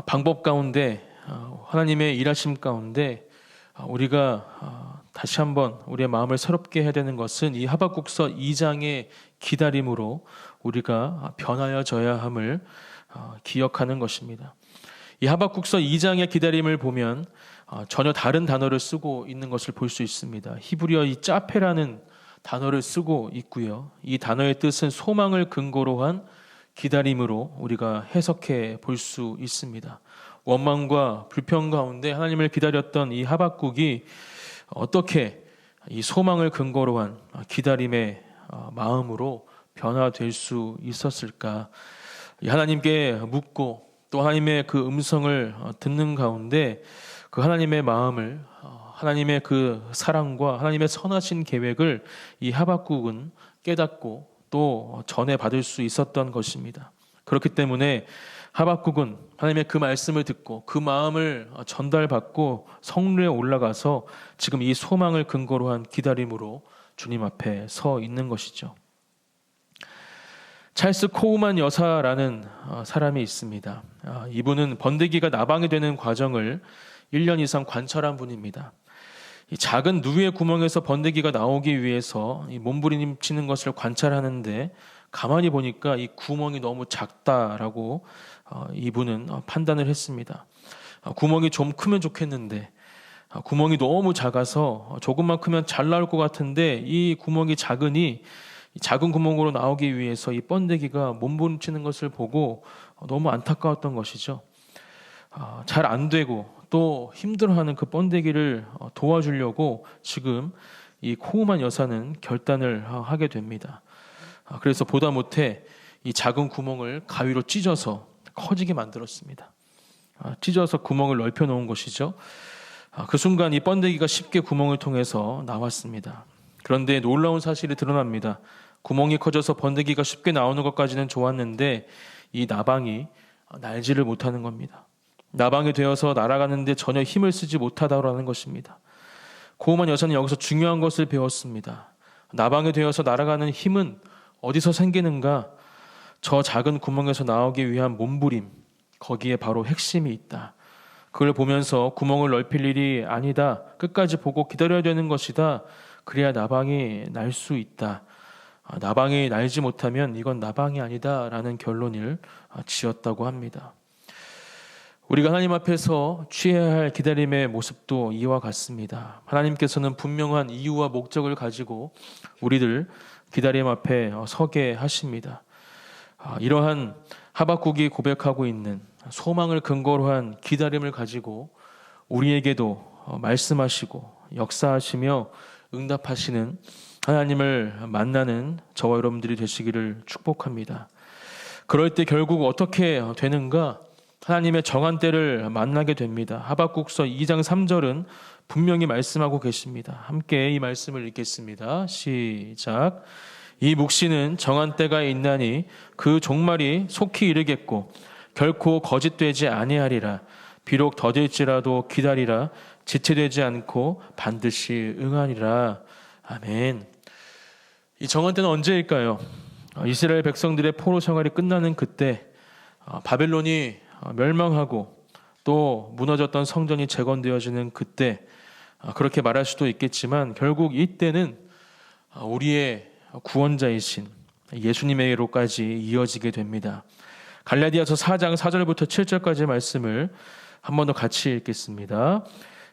[SPEAKER 1] 방법 가운데, 하나님의 일하심 가운데 우리가 다시 한번 우리의 마음을 새롭게 해야 되는 것은 이 하박국서 2장의 기다림으로 우리가 변하여져야 함을 기억하는 것입니다. 이 하박국서 2장의 기다림을 보면 전혀 다른 단어를 쓰고 있는 것을 볼 수 있습니다. 히브리어 이 짜페라는 단어를 쓰고 있고요. 이 단어의 뜻은 소망을 근거로 한 기다림으로 우리가 해석해 볼 수 있습니다. 원망과 불평 가운데 하나님을 기다렸던 이 하박국이 어떻게 이 소망을 근거로 한 기다림의 마음으로 변화될 수 있었을까? 하나님께 묻고 또 하나님의 그 음성을 듣는 가운데 그 하나님의 마음을, 하나님의 그 사랑과 하나님의 선하신 계획을 이 하박국은 깨닫고 또 전해받을 수 있었던 것입니다. 그렇기 때문에 하박국은 하나님의 그 말씀을 듣고 그 마음을 전달받고 성루에 올라가서 지금 이 소망을 근거로 한 기다림으로 주님 앞에 서 있는 것이죠. 찰스 코우만 여사라는 사람이 있습니다. 이분은 번데기가 나방이 되는 과정을 1년 이상 관찰한 분입니다. 이 작은 누유의 구멍에서 번데기가 나오기 위해서 이 몸부림치는 것을 관찰하는데 가만히 보니까 이 구멍이 너무 작다라고 이분은 판단을 했습니다. 구멍이 좀 크면 좋겠는데 구멍이 너무 작아서 조금만 크면 잘 나올 것 같은데 이 구멍이 작으니 작은 구멍으로 나오기 위해서 이 번데기가 몸부림치는 것을 보고 너무 안타까웠던 것이죠. 잘 안 되고 또 힘들어하는 그 번데기를 도와주려고 지금 이 코우만 여사는 결단을 하게 됩니다. 그래서 보다 못해 이 작은 구멍을 가위로 찢어서 커지게 만들었습니다. 찢어서 구멍을 넓혀 놓은 것이죠. 그 순간 이 번데기가 쉽게 구멍을 통해서 나왔습니다. 그런데 놀라운 사실이 드러납니다. 구멍이 커져서 번데기가 쉽게 나오는 것까지는 좋았는데 이 나방이 날지를 못하는 겁니다. 나방이 되어서 날아가는데 전혀 힘을 쓰지 못하다라는 것입니다. 코우만 여사는 여기서 중요한 것을 배웠습니다. 나방이 되어서 날아가는 힘은 어디서 생기는가? 저 작은 구멍에서 나오기 위한 몸부림, 거기에 바로 핵심이 있다. 그걸 보면서 구멍을 넓힐 일이 아니다. 끝까지 보고 기다려야 되는 것이다. 그래야 나방이 날 수 있다. 나방이 날지 못하면 이건 나방이 아니다 라는 결론을 지었다고 합니다. 우리가 하나님 앞에서 취해야 할 기다림의 모습도 이와 같습니다. 하나님께서는 분명한 이유와 목적을 가지고 우리들 기다림 앞에 서게 하십니다. 이러한 하박국이 고백하고 있는 소망을 근거로 한 기다림을 가지고 우리에게도 말씀하시고 역사하시며 응답하시는 하나님을 만나는 저와 여러분들이 되시기를 축복합니다. 그럴 때 결국 어떻게 되는가? 하나님의 정한 때를 만나게 됩니다. 하박국서 2장 3절은 분명히 말씀하고 계십니다. 함께 이 말씀을 읽겠습니다. 시작. 이 묵시는 정한 때가 있나니 그 종말이 속히 이르겠고 결코 거짓되지 아니하리라. 비록 더딜지라도 기다리라. 지체되지 않고 반드시 응하리라. 아멘. 이 정한 때는 언제일까요? 이스라엘 백성들의 포로 생활이 끝나는 그때 바벨론이 멸망하고 또 무너졌던 성전이 재건되어지는 그때, 그렇게 말할 수도 있겠지만 결국 이때는 우리의 구원자이신 예수님에게로까지 이어지게 됩니다. 갈라디아서 4장 4절부터 7절까지의 말씀을 한 번 더 같이 읽겠습니다.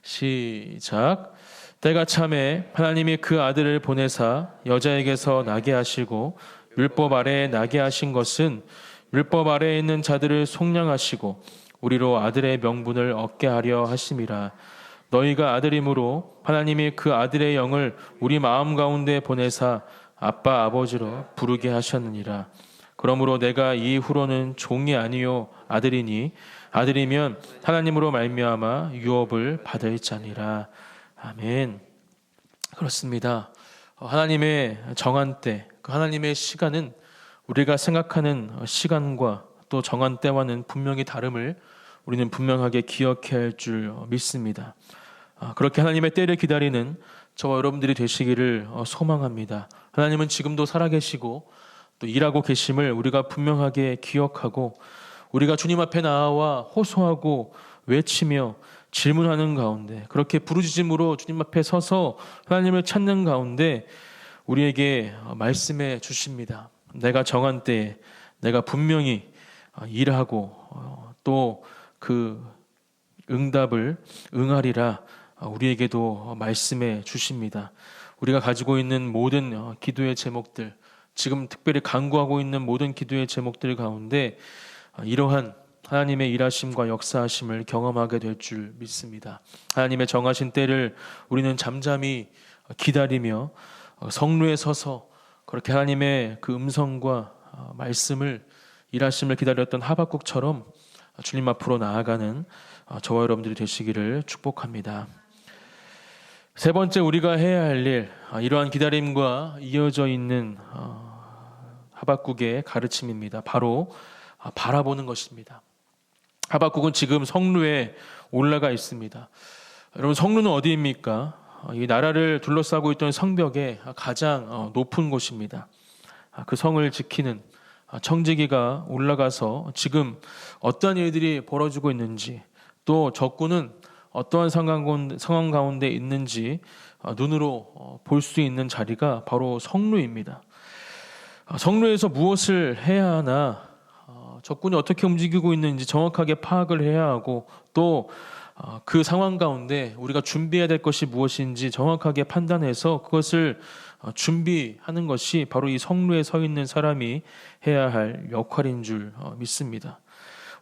[SPEAKER 1] 시작. 때가 참에 하나님이 그 아들을 보내사 여자에게서 나게 하시고 율법 아래에 나게 하신 것은 율법 아래에 있는 자들을 속량하시고 우리로 아들의 명분을 얻게 하려 하심이라. 너희가 아들이므로 하나님이 그 아들의 영을 우리 마음 가운데 보내사 아빠 아버지로 부르게 하셨느니라. 그러므로 내가 이후로는 종이 아니요 아들이니 아들이면 하나님으로 말미암아 유업을 받을 자니라. 아멘. 그렇습니다. 하나님의 정한 때, 그 하나님의 시간은 우리가 생각하는 시간과 또 정한 때와는 분명히 다름을 우리는 분명하게 기억해야 할 줄 믿습니다. 그렇게 하나님의 때를 기다리는 저와 여러분들이 되시기를 소망합니다. 하나님은 지금도 살아계시고 또 일하고 계심을 우리가 분명하게 기억하고 우리가 주님 앞에 나와 호소하고 외치며 질문하는 가운데, 그렇게 부르짖음으로 주님 앞에 서서 하나님을 찾는 가운데 우리에게 말씀해 주십니다. 내가 정한 때에 내가 분명히 일하고 또 그 응답을 응하리라 우리에게도 말씀해 주십니다. 우리가 가지고 있는 모든 기도의 제목들, 지금 특별히 간구하고 있는 모든 기도의 제목들 가운데 이러한 하나님의 일하심과 역사하심을 경험하게 될 줄 믿습니다. 하나님의 정하신 때를 우리는 잠잠히 기다리며 성루에 서서 그렇게 하나님의 그 음성과 말씀을 일하심을 기다렸던 하박국처럼 주님 앞으로 나아가는 저와 여러분들이 되시기를 축복합니다. 세 번째 우리가 해야 할 일, 이러한 기다림과 이어져 있는 하박국의 가르침입니다. 바로 바라보는 것입니다. 하박국은 지금 성루에 올라가 있습니다. 여러분, 성루는 어디입니까? 이 나라를 둘러싸고 있던 성벽의 가장 높은 곳입니다. 그 성을 지키는 청지기가 올라가서 지금 어떠한 일들이 벌어지고 있는지, 또 적군은 어떠한 상황 가운데 있는지 눈으로 볼 수 있는 자리가 바로 성루입니다. 성루에서 무엇을 해야 하나, 적군이 어떻게 움직이고 있는지 정확하게 파악을 해야 하고, 또 그 상황 가운데 우리가 준비해야 될 것이 무엇인지 정확하게 판단해서 그것을 준비하는 것이 바로 이 성루에 서 있는 사람이 해야 할 역할인 줄 믿습니다.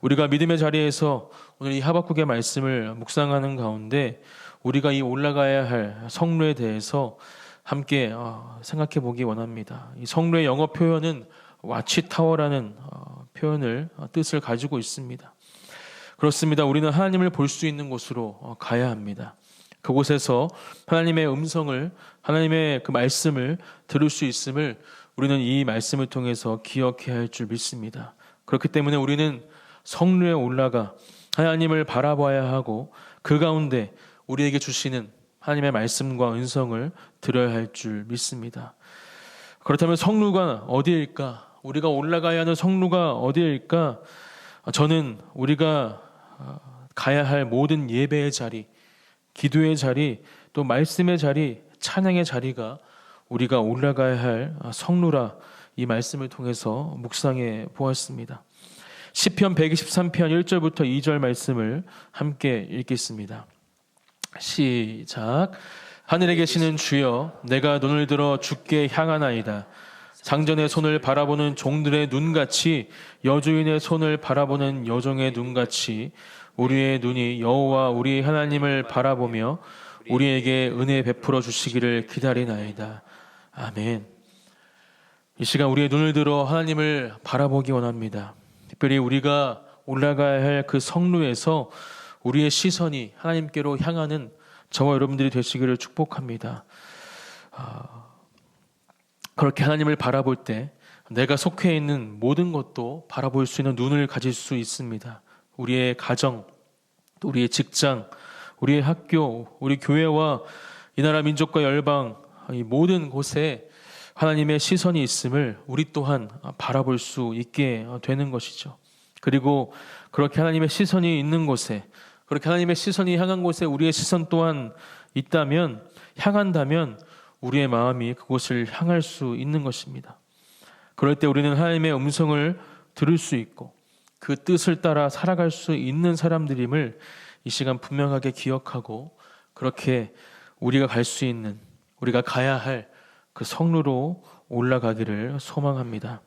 [SPEAKER 1] 우리가 믿음의 자리에서 오늘 이 하박국의 말씀을 묵상하는 가운데 우리가 이 올라가야 할 성루에 대해서 함께 생각해 보기 원합니다. 이 성루의 영어 표현은 와치타워라는 표현을 뜻을 가지고 있습니다. 그렇습니다. 우리는 하나님을 볼 수 있는 곳으로 가야 합니다. 그곳에서 하나님의 음성을, 하나님의 그 말씀을 들을 수 있음을 우리는 이 말씀을 통해서 기억해야 할 줄 믿습니다. 그렇기 때문에 우리는 성루에 올라가 하나님을 바라봐야 하고 그 가운데 우리에게 주시는 하나님의 말씀과 은성을 들어야 할 줄 믿습니다. 그렇다면 성루가 어디일까? 우리가 올라가야 하는 성루가 어디일까? 저는 우리가 가야 할 모든 예배의 자리, 기도의 자리, 또 말씀의 자리, 찬양의 자리가 우리가 올라가야 할 성루라 이 말씀을 통해서 묵상해 보았습니다. 시편 123편 1절부터 2절 말씀을 함께 읽겠습니다. 시작. 하늘에 계시는 주여, 내가 눈을 들어 주께 향하나이다. 장전의 손을 바라보는 종들의 눈같이, 여주인의 손을 바라보는 여종의 눈같이 우리의 눈이 여호와 우리 하나님을 바라보며 우리에게 은혜 베풀어 주시기를 기다리나이다. 아멘. 이 시간 우리의 눈을 들어 하나님을 바라보기 원합니다. 특별히 우리가 올라가야 할 그 성루에서 우리의 시선이 하나님께로 향하는 저와 여러분들이 되시기를 축복합니다. 그렇게 하나님을 바라볼 때 내가 속해 있는 모든 것도 바라볼 수 있는 눈을 가질 수 있습니다. 우리의 가정, 또 우리의 직장, 우리의 학교, 우리 교회와 이 나라 민족과 열방, 이 모든 곳에 하나님의 시선이 있음을 우리 또한 바라볼 수 있게 되는 것이죠. 그리고 그렇게 하나님의 시선이 있는 곳에, 그렇게 하나님의 시선이 향한 곳에 우리의 시선 또한 있다면, 향한다면 우리의 마음이 그곳을 향할 수 있는 것입니다. 그럴 때 우리는 하나님의 음성을 들을 수 있고 그 뜻을 따라 살아갈 수 있는 사람들임을 이 시간 분명하게 기억하고, 그렇게 우리가 갈 수 있는, 우리가 가야 할 그 성루로 올라가기를 소망합니다.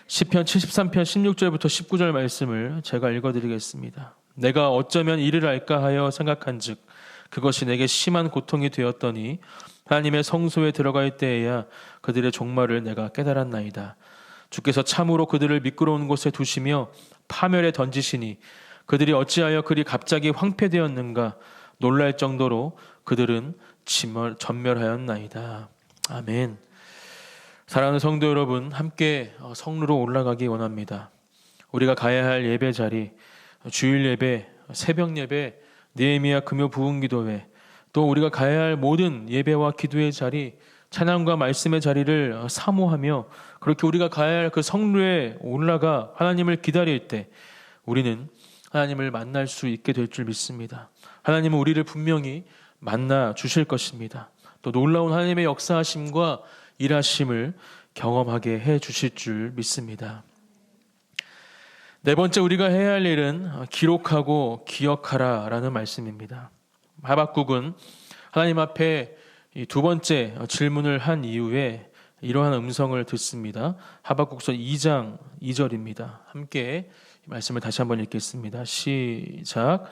[SPEAKER 1] 시편 73편 16절부터 19절 말씀을 제가 읽어드리겠습니다. 내가 어쩌면 이를 알까 하여 생각한즉 그것이 내게 심한 고통이 되었더니 하나님의 성소에 들어갈 때에야 그들의 종말을 내가 깨달았나이다. 주께서 참으로 그들을 미끄러운 곳에 두시며 파멸에 던지시니 그들이 어찌하여 그리 갑자기 황폐되었는가. 놀랄 정도로 그들은 전멸하였나이다. 아멘. 사랑하는 성도 여러분, 함께 성루로 올라가기 원합니다. 우리가 가야 할 예배 자리, 주일 예배, 새벽 예배, 느헤미야 금요 부흥기도회, 또 우리가 가야 할 모든 예배와 기도의 자리, 찬양과 말씀의 자리를 사모하며 그렇게 우리가 가야 할 그 성루에 올라가 하나님을 기다릴 때 우리는 하나님을 만날 수 있게 될 줄 믿습니다. 하나님은 우리를 분명히 만나 주실 것입니다. 또 놀라운 하나님의 역사하심과 일하심을 경험하게 해 주실 줄 믿습니다. 네 번째 우리가 해야 할 일은 기록하고 기억하라라는 말씀입니다. 하박국은 하나님 앞에 이 두 번째 질문을 한 이후에 이러한 음성을 듣습니다. 하박국서 2장 2절입니다. 함께 이 말씀을 다시 한번 읽겠습니다. 시작.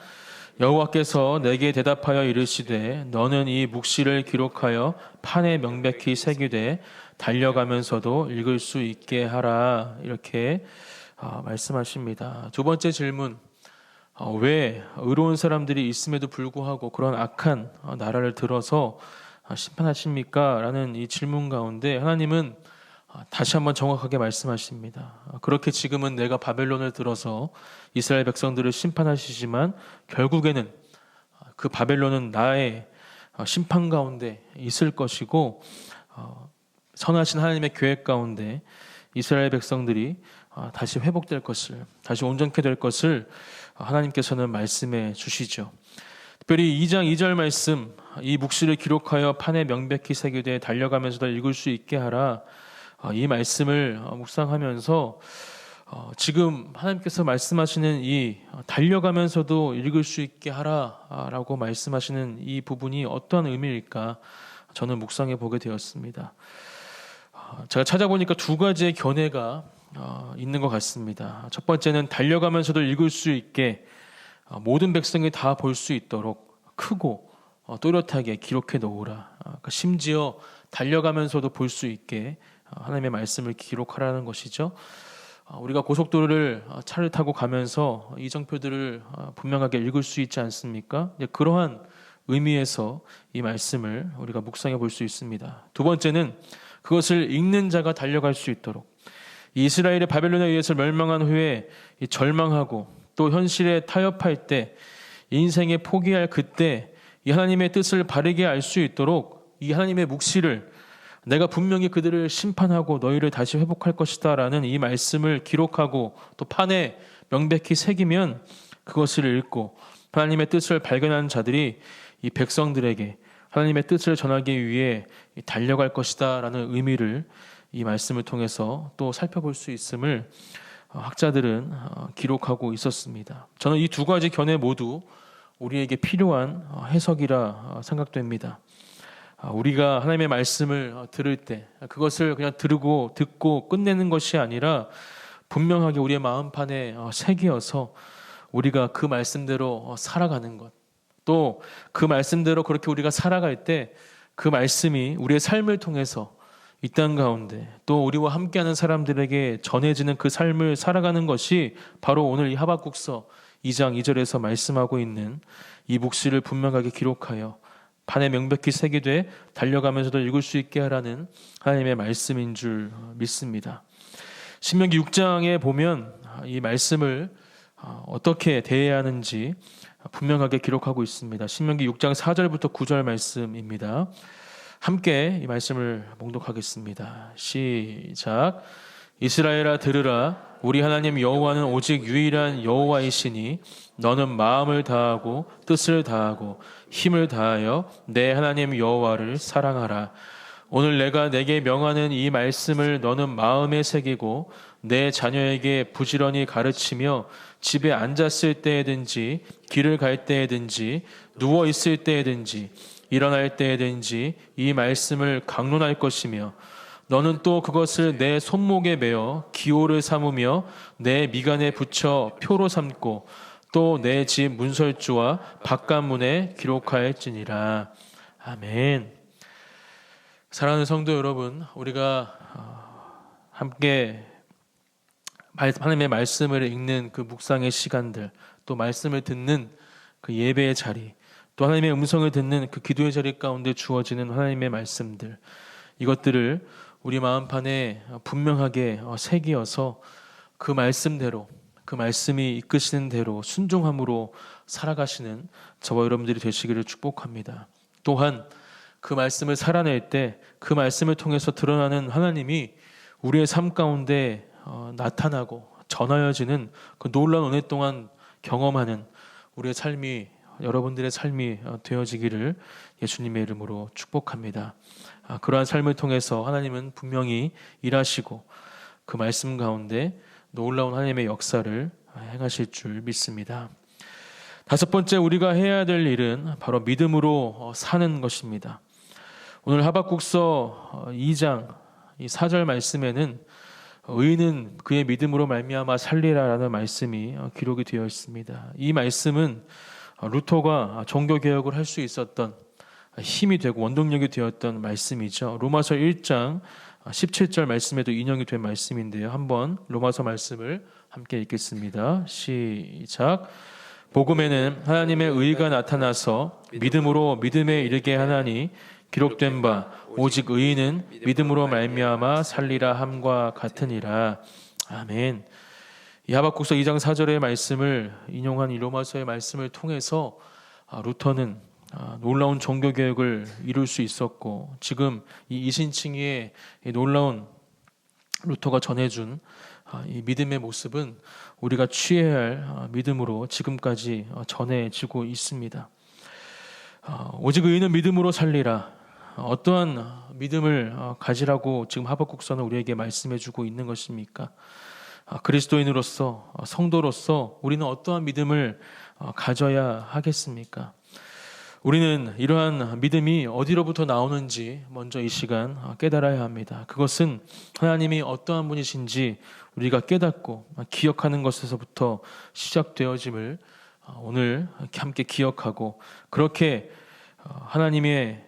[SPEAKER 1] 여호와께서 내게 대답하여 이르시되 너는 이 묵시를 기록하여 판에 명백히 새기되 달려가면서도 읽을 수 있게 하라. 이렇게 말씀하십니다. 두 번째 질문, 왜 의로운 사람들이 있음에도 불구하고 그런 악한 나라를 들어서 심판하십니까? 라는 이 질문 가운데 하나님은 다시 한번 정확하게 말씀하십니다. 그렇게 지금은 내가 바벨론을 들어서 이스라엘 백성들을 심판하시지만 결국에는 그 바벨론은 나의 심판 가운데 있을 것이고 선하신 하나님의 계획 가운데 이스라엘 백성들이 다시 회복될 것을, 다시 온전케 될 것을 하나님께서는 말씀해 주시죠. 특별히 2장 2절 말씀, 이 묵시를 기록하여 판에 명백히 새기되 달려가면서도 읽을 수 있게 하라. 이 말씀을 묵상하면서 지금 하나님께서 말씀하시는 이 달려가면서도 읽을 수 있게 하라라고 말씀하시는 이 부분이 어떠한 의미일까 저는 묵상해 보게 되었습니다. 제가 찾아보니까 두 가지의 견해가 있는 것 같습니다. 첫 번째는 달려가면서도 읽을 수 있게 모든 백성이 다 볼 수 있도록 크고 또렷하게 기록해 놓으라. 심지어 달려가면서도 볼 수 있게 하나님의 말씀을 기록하라는 것이죠. 우리가 고속도로를 차를 타고 가면서 이정표들을 분명하게 읽을 수 있지 않습니까? 그러한 의미에서 이 말씀을 우리가 묵상해 볼 수 있습니다. 두 번째는 그것을 읽는 자가 달려갈 수 있도록, 이스라엘의 바벨론에 의해서 멸망한 후에 절망하고 또 현실에 타협할 때, 인생에 포기할 그때 이 하나님의 뜻을 바르게 알 수 있도록 이 하나님의 묵시를, 내가 분명히 그들을 심판하고 너희를 다시 회복할 것이다 라는 이 말씀을 기록하고 또 판에 명백히 새기면 그것을 읽고 하나님의 뜻을 발견하는 자들이 이 백성들에게 하나님의 뜻을 전하기 위해 달려갈 것이다 라는 의미를 이 말씀을 통해서 또 살펴볼 수 있음을 학자들은 기록하고 있었습니다. 저는 이 두 가지 견해 모두 우리에게 필요한 해석이라 생각됩니다. 우리가 하나님의 말씀을 들을 때 그것을 그냥 듣고 끝내는 것이 아니라 분명하게 우리의 마음판에 새기어서 우리가 그 말씀대로 살아가는 것, 또 그 말씀대로 그렇게 우리가 살아갈 때 그 말씀이 우리의 삶을 통해서 이 땅 가운데 또 우리와 함께하는 사람들에게 전해지는 그 삶을 살아가는 것이 바로 오늘 이 하박국서 2장 2절에서 말씀하고 있는 이 묵시를 분명하게 기록하여 판에 명백히 새기되 달려가면서도 읽을 수 있게 하라는 하나님의 말씀인 줄 믿습니다. 신명기 6장에 보면 이 말씀을 어떻게 대해야 하는지 분명하게 기록하고 있습니다. 신명기 6장 4절부터 9절 말씀입니다. 함께 이 말씀을 봉독하겠습니다. 시작. 이스라엘아 들으라. 우리 하나님 여호와는 오직 유일한 여호와이시니 너는 마음을 다하고 뜻을 다하고 힘을 다하여 내 하나님 여호와를 사랑하라. 오늘 내가 내게 명하는 이 말씀을 너는 마음에 새기고 내 자녀에게 부지런히 가르치며 집에 앉았을 때에든지 길을 갈 때에든지 누워 있을 때에든지 일어날 때에든지 이 말씀을 강론할 것이며 너는 또 그것을 내 손목에 매어 기호를 삼으며 내 미간에 붙여 표로 삼고 또 내 집 문설주와 바깥문에 기록하였지니라. 아멘. 사랑하는 성도 여러분, 우리가 함께 하나님의 말씀을 읽는 그 묵상의 시간들, 또 말씀을 듣는 그 예배의 자리, 또 하나님의 음성을 듣는 그 기도의 자리 가운데 주어지는 하나님의 말씀들, 이것들을 우리 마음판에 분명하게 새기어서 그 말씀대로, 그 말씀이 이끄시는 대로 순종함으로 살아가시는 저와 여러분들이 되시기를 축복합니다. 또한 그 말씀을 살아낼 때 그 말씀을 통해서 드러나는 하나님이 우리의 삶 가운데 나타나고 전하여지는 그 놀라운 은혜 동안 경험하는 우리의 삶이, 여러분들의 삶이 되어지기를 예수님의 이름으로 축복합니다. 그러한 삶을 통해서 하나님은 분명히 일하시고 그 말씀 가운데 놀라운 하나님의 역사를 행하실 줄 믿습니다. 다섯 번째 우리가 해야 될 일은 바로 믿음으로 사는 것입니다. 오늘 하박국서 2장 4절 말씀에는 의인은 그의 믿음으로 말미암아 살리라라는 말씀이 기록이 되어 있습니다. 이 말씀은 루터가 종교개혁을 할 수 있었던 힘이 되고 원동력이 되었던 말씀이죠. 로마서 1장 17절 말씀에도 인용이 된 말씀인데요. 한번 로마서 말씀을 함께 읽겠습니다. 시작. 복음에는 하나님의 의가 나타나서 믿음으로 믿음에 이르게 하나니 기록된 바 오직 의인은 믿음으로 말미암아 살리라 함과 같으니라. 아멘. 이 하박국서 2장 4절의 말씀을 인용한 이 로마서의 말씀을 통해서 루터는 놀라운 종교개혁을 이룰 수 있었고, 지금 이 이신칭의의 놀라운 루터가 전해준 이 믿음의 모습은 우리가 취해야 할 믿음으로 지금까지 전해지고 있습니다. 오직 의인은 믿음으로 살리라. 어떠한 믿음을 가지라고 지금 하박국서는 우리에게 말씀해주고 있는 것입니까? 그리스도인으로서, 성도로서 우리는 어떠한 믿음을 가져야 하겠습니까? 우리는 이러한 믿음이 어디로부터 나오는지 먼저 이 시간 깨달아야 합니다. 그것은 하나님이 어떠한 분이신지 우리가 깨닫고 기억하는 것에서부터 시작되어짐을 오늘 함께 기억하고, 그렇게 하나님의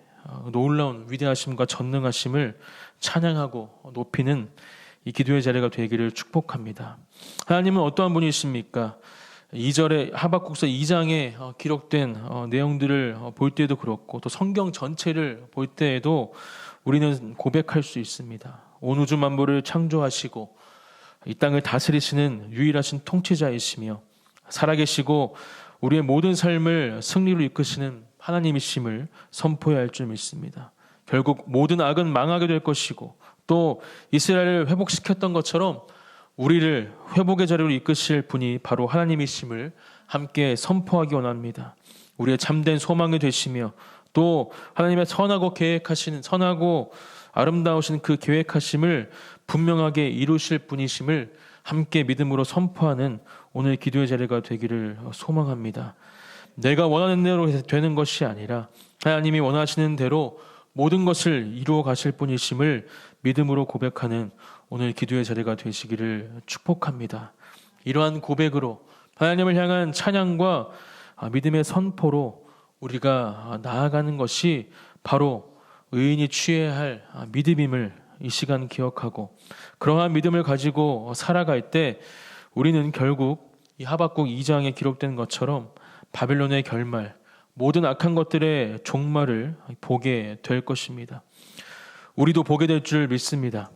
[SPEAKER 1] 놀라운 위대하심과 전능하심을 찬양하고 높이는 이 기도의 자리가 되기를 축복합니다. 하나님은 어떠한 분이십니까? 2절에 하박국서 2장에 기록된 내용들을 볼 때도 그렇고, 또 성경 전체를 볼 때에도 우리는 고백할 수 있습니다. 온 우주 만물을 창조하시고 이 땅을 다스리시는 유일하신 통치자이시며 살아계시고 우리의 모든 삶을 승리로 이끄시는 하나님이심을 선포해야 할 줄 믿습니다. 결국 모든 악은 망하게 될 것이고, 또 이스라엘을 회복시켰던 것처럼 우리를 회복의 자리로 이끄실 분이 바로 하나님이심을 함께 선포하기 원합니다. 우리의 참된 소망이 되시며, 또 하나님의 선하고 아름다우신 그 계획하심을 분명하게 이루실 분이심을 함께 믿음으로 선포하는 오늘 기도의 자리가 되기를 소망합니다. 내가 원하는 대로 되는 것이 아니라 하나님이 원하시는 대로 모든 것을 이루어 가실 분이심을 믿음으로 고백하는 오늘 기도의 자리가 되시기를 축복합니다. 이러한 고백으로 하나님을 향한 찬양과 믿음의 선포로 우리가 나아가는 것이 바로 의인이 취해야 할 믿음임을 이 시간 기억하고, 그러한 믿음을 가지고 살아갈 때 우리는 결국 이 하박국 2장에 기록된 것처럼 바벨론의 결말, 모든 악한 것들의 종말을 보게 될 것입니다. 우리도 보게 될 줄 믿습니다.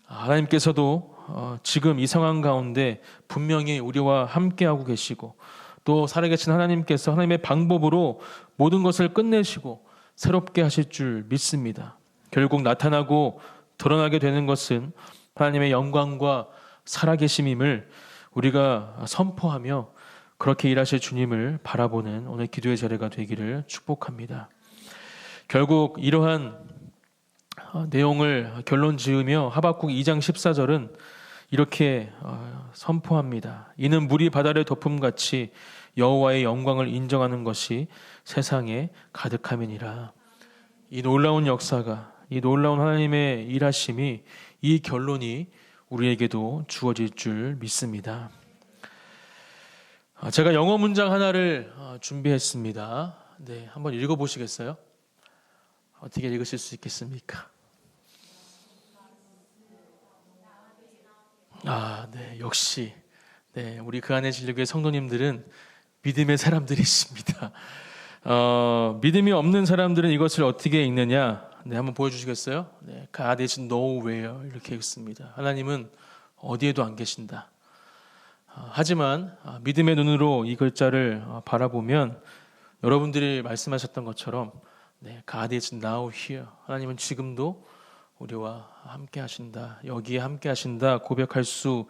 [SPEAKER 1] 하나님께서도 지금 이 상황 가운데 분명히 우리와 함께하고 계시고, 또 살아계신 하나님께서 하나님의 방법으로 모든 것을 끝내시고 새롭게 하실 줄 믿습니다. 결국 나타나고 드러나게 되는 것은 하나님의 영광과 살아계심임을 우리가 선포하며 그렇게 일하실 주님을 바라보는 오늘 기도의 자리가 되기를 축복합니다. 결국 이러한 내용을 결론 지으며 하박국 2장 14절은 이렇게 선포합니다. 이는 물이 바다를 덮음같이 여호와의 영광을 인정하는 것이 세상에 가득함이니라. 이 놀라운 역사가, 이 놀라운 하나님의 일하심이, 이 결론이 우리에게도 주어질 줄 믿습니다. 제가 영어 문장 하나를 준비했습니다. 네, 한번 읽어보시겠어요? 어떻게 읽으실 수 있겠습니까? 네, 역시 우리 그 안에 진리교회 성도님들은 믿음의 사람들이십니다. 믿음이 없는 사람들은 이것을 어떻게 읽느냐? 한번 보여주시겠어요? God is nowhere 이렇게 읽습니다. 하나님은 어디에도 안 계신다. 하지만 믿음의 눈으로 이 글자를 바라보면 여러분들이 말씀하셨던 것처럼 God is now here. 하나님은 지금도 우리와 함께 하신다. 여기에 함께 하신다. 고백할 수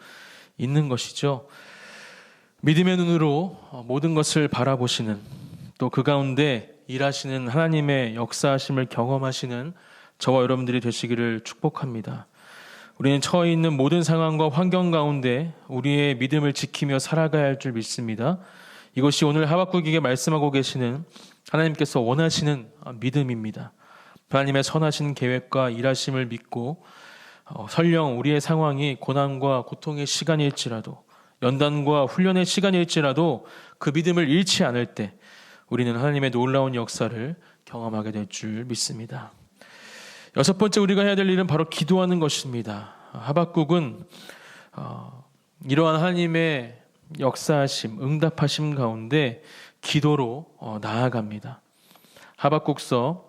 [SPEAKER 1] 있는 것이죠. 믿음의 눈으로 모든 것을 바라보시는, 또 그 가운데 일하시는 하나님의 역사하심을 경험하시는 저와 여러분들이 되시기를 축복합니다. 우리는 처해 있는 모든 상황과 환경 가운데 우리의 믿음을 지키며 살아가야 할 줄 믿습니다. 이것이 오늘 하박국에게 말씀하고 계시는 하나님께서 원하시는 믿음입니다. 하나님의 선하신 계획과 일하심을 믿고 설령 우리의 상황이 고난과 고통의 시간일지라도, 연단과 훈련의 시간일지라도 그 믿음을 잃지 않을 때 우리는 하나님의 놀라운 역사를 경험하게 될 줄 믿습니다. 여섯 번째 우리가 해야 될 일은 바로 기도하는 것입니다. 하박국은 이러한 하나님의 역사하심, 응답하심 가운데 기도로 나아갑니다. 하박국서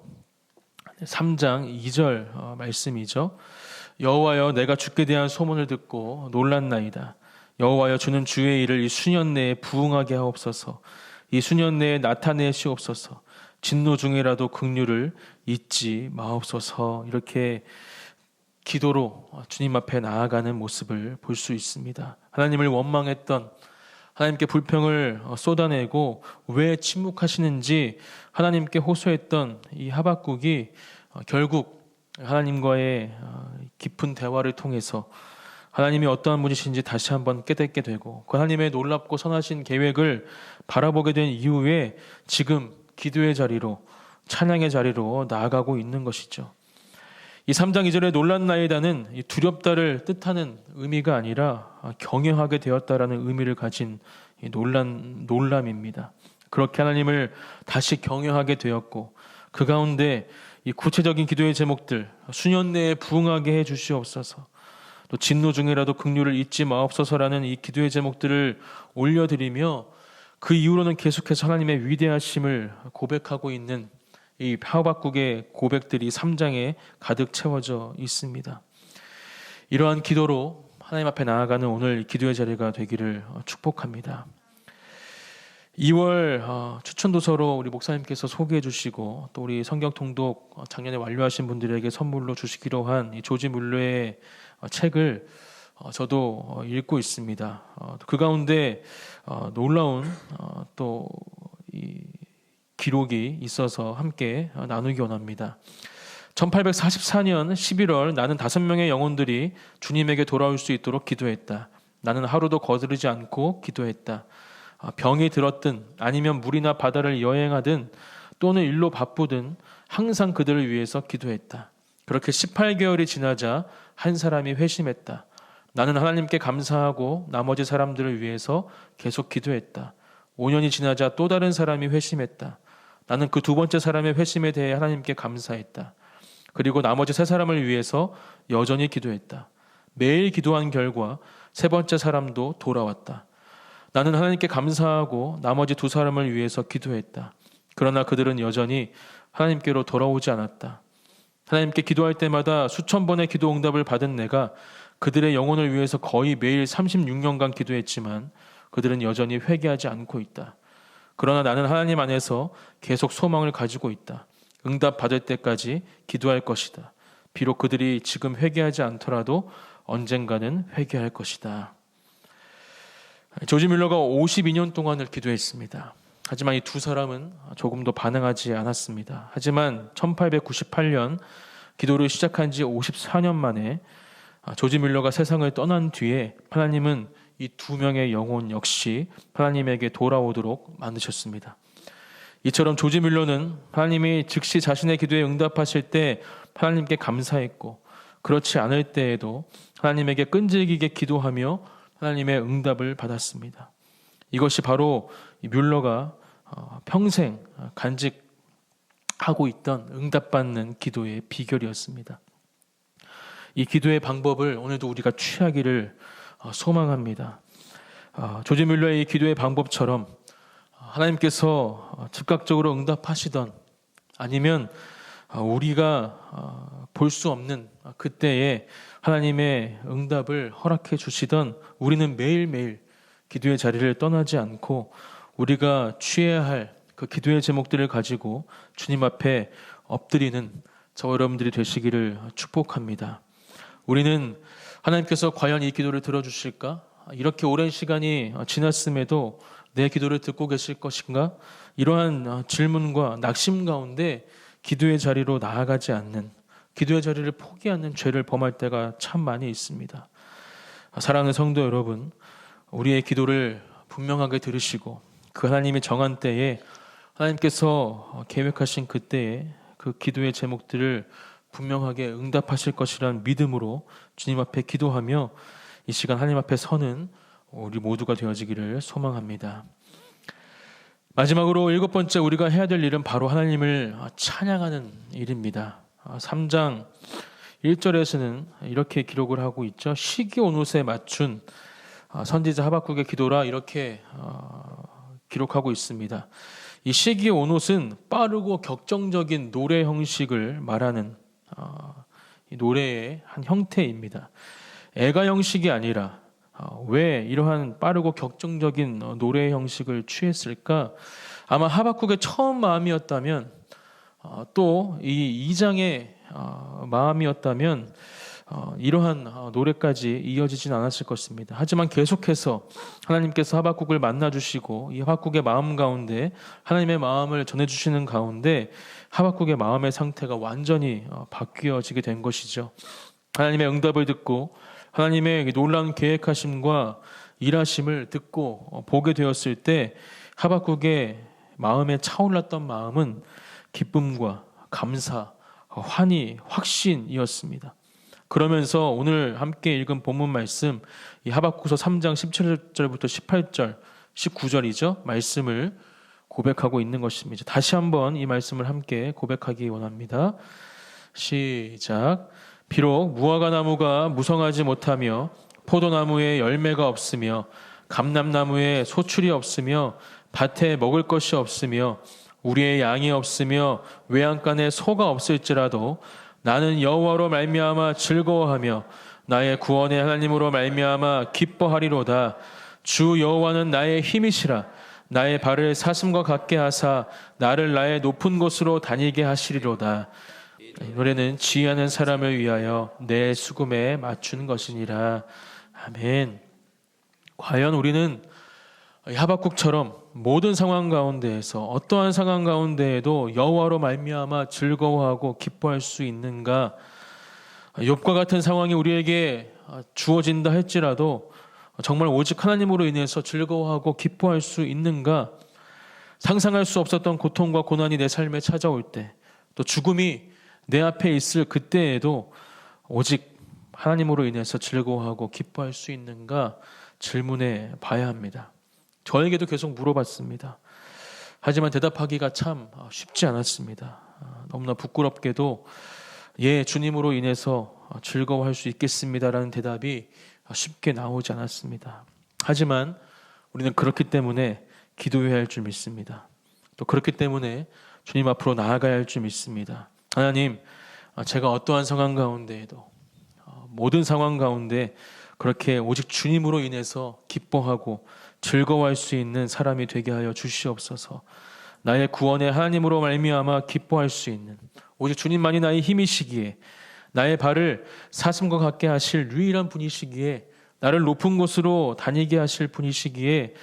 [SPEAKER 1] 3장 2절 말씀이죠. 여호와여, 내가 주께 대한 소문을 듣고 놀랐나이다. 여호와여, 주는 주의 일을 이 수년 내에 부응하게 하옵소서. 이 수년 내에 나타내시옵소서. 진노 중이라도 긍휼을 잊지 마옵소서. 이렇게 기도로 주님 앞에 나아가는 모습을 볼 수 있습니다. 하나님을 원망했던, 하나님께 불평을 쏟아내고 왜 침묵하시는지 하나님께 호소했던 이 하박국이 결국 하나님과의 깊은 대화를 통해서 하나님이 어떠한 분이신지 다시 한번 깨닫게 되고, 그 하나님의 놀랍고 선하신 계획을 바라보게 된 이후에 지금 기도의 자리로, 찬양의 자리로 나아가고 있는 것이죠. 이 3장 2절에 놀랐나이다는 두렵다를 뜻하는 의미가 아니라 경외하게 되었다라는 의미를 가진 놀람입니다. 그렇게 하나님을 다시 경외하게 되었고, 그 가운데 이 구체적인 기도의 제목들, 수년 내에 부응하게 해 주시옵소서, 또 진노 중이라도 긍휼을 잊지 마옵소서라는 이 기도의 제목들을 올려드리며 그 이후로는 계속해서 하나님의 위대하심을 고백하고 있는 이 하박국의 고백들이 3장에 가득 채워져 있습니다. 이러한 기도로 하나님 앞에 나아가는 오늘 기도의 자리가 되기를 축복합니다. 2월 추천도서로 우리 목사님께서 소개해 주시고, 또 우리 성경 통독 작년에 완료하신 분들에게 선물로 주시기로 한 이 조지 물러의 책을 저도 읽고 있습니다. 그 가운데 놀라운 또 이 기록이 있어서 함께 나누기 원합니다. 1844년 11월 나는 5명의 영혼들이 주님에게 돌아올 수 있도록 기도했다. 나는 하루도 거스르지 않고 기도했다. 병이 들었든 아니면 물이나 바다를 여행하든 또는 일로 바쁘든 항상 그들을 위해서 기도했다. 그렇게 18개월이 지나자 한 사람이 회심했다. 나는 하나님께 감사하고 나머지 사람들을 위해서 계속 기도했다. 5년이 지나자 또 다른 사람이 회심했다. 나는 그 두 번째 사람의 회심에 대해 하나님께 감사했다. 그리고 나머지 세 사람을 위해서 여전히 기도했다. 매일 기도한 결과 세 번째 사람도 돌아왔다. 나는 하나님께 감사하고 나머지 두 사람을 위해서 기도했다. 그러나 그들은 여전히 하나님께로 돌아오지 않았다. 하나님께 기도할 때마다 수천 번의 기도 응답을 받은 내가 그들의 영혼을 위해서 거의 매일 36년간 기도했지만 그들은 여전히 회개하지 않고 있다. 그러나 나는 하나님 안에서 계속 소망을 가지고 있다. 응답 받을 때까지 기도할 것이다. 비록 그들이 지금 회개하지 않더라도 언젠가는 회개할 것이다. 조지 뮬러가 52년 동안을 기도했습니다. 하지만 이 두 사람은 조금도 반응하지 않았습니다. 하지만 1898년 기도를 시작한 지 54년 만에 조지 뮬러가 세상을 떠난 뒤에 하나님은 이 두 명의 영혼 역시 하나님에게 돌아오도록 만드셨습니다. 이처럼 조지 뮬러는 하나님이 즉시 자신의 기도에 응답하실 때 하나님께 감사했고 그렇지 않을 때에도 하나님에게 끈질기게 기도하며 하나님의 응답을 받았습니다. 이것이 바로 뮬러가 평생 간직하고 있던 응답받는 기도의 비결이었습니다. 이 기도의 방법을 오늘도 우리가 취하기를 소망합니다. 조지 뮬러의 이 기도의 방법처럼 하나님께서 즉각적으로 응답하시던 아니면 우리가 볼 수 없는 그때에 하나님의 응답을 허락해 주시던 우리는 매일매일 기도의 자리를 떠나지 않고 우리가 취해야 할 그 기도의 제목들을 가지고 주님 앞에 엎드리는 저와 여러분들이 되시기를 축복합니다. 우리는 하나님께서 과연 이 기도를 들어주실까? 이렇게 오랜 시간이 지났음에도 내 기도를 듣고 계실 것인가? 이러한 질문과 낙심 가운데 기도의 자리로 나아가지 않는, 기도의 자리를 포기하는 죄를 범할 때가 참 많이 있습니다. 사랑하는 성도 여러분, 우리의 기도를 분명하게 들으시고 그 하나님이 정한 때에 하나님께서 계획하신 그때에 그 기도의 제목들을 분명하게 응답하실 것이라는 믿음으로 주님 앞에 기도하며 이 시간 하나님 앞에 서는 우리 모두가 되어지기를 소망합니다. 마지막으로 7번째 우리가 해야 될 일은 바로 하나님을 찬양하는 일입니다. 3장 1절에서는 이렇게 기록을 하고 있죠. 시기 온 옷에 맞춘 선지자 하박국의 기도라 이렇게 기록하고 있습니다. 이 시기 온 옷은 빠르고 격정적인 노래 형식을 말하는 이 노래의 한 형태입니다. 애가 형식이 아니라 왜 이러한 빠르고 격정적인 노래 형식을 취했을까? 아마 하박국의 처음 마음이었다면 또 이 2장의 마음이었다면 이러한 노래까지 이어지진 않았을 것입니다. 하지만 계속해서 하나님께서 하박국을 만나주시고 이 하박국의 마음 가운데 하나님의 마음을 전해주시는 가운데 하박국의 마음의 상태가 완전히 바뀌어지게 된 것이죠. 하나님의 응답을 듣고 하나님의 놀라운 계획하심과 일하심을 듣고 보게 되었을 때 하박국의 마음에 차올랐던 마음은 기쁨과 감사, 환희, 확신이었습니다. 그러면서 오늘 함께 읽은 본문 말씀 이 하박국서 3장 17절부터 18절, 19절이죠. 말씀을 고백하고 있는 것입니다. 다시 한번 이 말씀을 함께 고백하기 원합니다. 시작. 비록 무화과 나무가 무성하지 못하며 포도나무에 열매가 없으며 감람나무에 소출이 없으며 밭에 먹을 것이 없으며 우리의 양이 없으며 외양간에 소가 없을지라도 나는 여호와로 말미암아 즐거워하며 나의 구원의 하나님으로 말미암아 기뻐하리로다. 주 여호와는 나의 힘이시라. 나의 발을 사슴과 같게 하사 나를 나의 높은 곳으로 다니게 하시리로다. 이 노래는 지혜하는 사람을 위하여 내 수금에 맞추는 것이니라. 아멘. 과연 우리는 하박국처럼 모든 상황 가운데에서 어떠한 상황 가운데에도 여호와로 말미암아 즐거워하고 기뻐할 수 있는가? 욥과 같은 상황이 우리에게 주어진다 할지라도 정말 오직 하나님으로 인해서 즐거워하고 기뻐할 수 있는가? 상상할 수 없었던 고통과 고난이 내 삶에 찾아올 때, 또 죽음이 내 앞에 있을 그때에도 오직 하나님으로 인해서 즐거워하고 기뻐할 수 있는가 질문해 봐야 합니다. 저에게도 계속 물어봤습니다. 하지만 대답하기가 참 쉽지 않았습니다. 너무나 부끄럽게도 예, 주님으로 인해서 즐거워할 수 있겠습니다라는 대답이 쉽게 나오지 않았습니다. 하지만 우리는 그렇기 때문에 기도해야 할 줄 믿습니다. 또 그렇기 때문에 주님 앞으로 나아가야 할 줄 믿습니다. 하나님, 제가 어떠한 상황 가운데에도 모든 상황 가운데 그렇게 오직 주님으로 인해서 기뻐하고 즐거워할 수 있는 사람이 되게 하여 주시옵소서. 나의 구원의 하나님으로 말미암아 기뻐할 수 있는 오직 주님만이 나의 힘이시기에 나의 발을 사슴과 같게 하실 유일한 분이시기에 나를 높은 곳으로 다니게 하실 분이시기에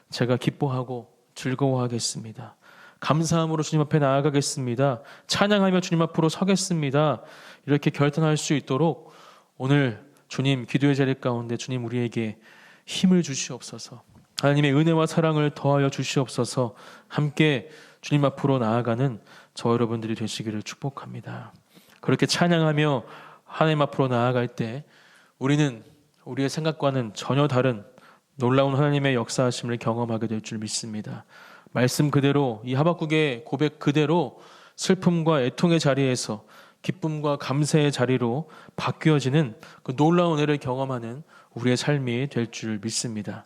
[SPEAKER 1] 제가 기뻐하고 즐거워하겠습니다. 감사함으로 주님 앞에 나아가겠습니다. 찬양하며 주님 앞으로 서겠습니다. 이렇게 결단할 수 있도록 오늘 주님 기도의 자리 가운데 주님 우리에게 힘을 주시옵소서. 하나님의 은혜와 사랑을 더하여 주시옵소서. 함께 주님 앞으로 나아가는 저 여러분들이 되시기를 축복합니다. 그렇게 찬양하며 하나님 앞으로 나아갈 때 우리는 우리의 생각과는 전혀 다른 놀라운 하나님의 역사하심을 경험하게 될 줄 믿습니다. 말씀 그대로 이 하박국의 고백 그대로 슬픔과 애통의 자리에서 기쁨과 감사의 자리로 바뀌어지는 그 놀라운 은혜를 경험하는 우리의 삶이 될 줄 믿습니다.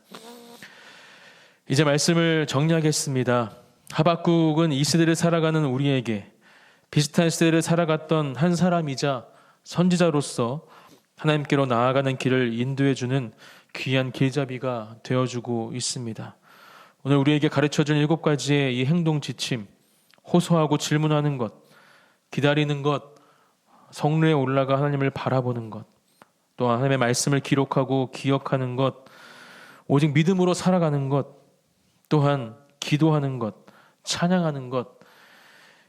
[SPEAKER 1] 이제 말씀을 정리하겠습니다. 하박국은 이 시대를 살아가는 우리에게 비슷한 시대를 살아갔던 한 사람이자 선지자로서 하나님께로 나아가는 길을 인도해주는 귀한 길잡이가 되어주고 있습니다. 오늘 우리에게 가르쳐준 7가지의 이 행동 지침, 호소하고 질문하는 것, 기다리는 것, 성루에 올라가 하나님을 바라보는 것, 또 하나님의 말씀을 기록하고 기억하는 것, 오직 믿음으로 살아가는 것, 또한 기도하는 것, 찬양하는 것,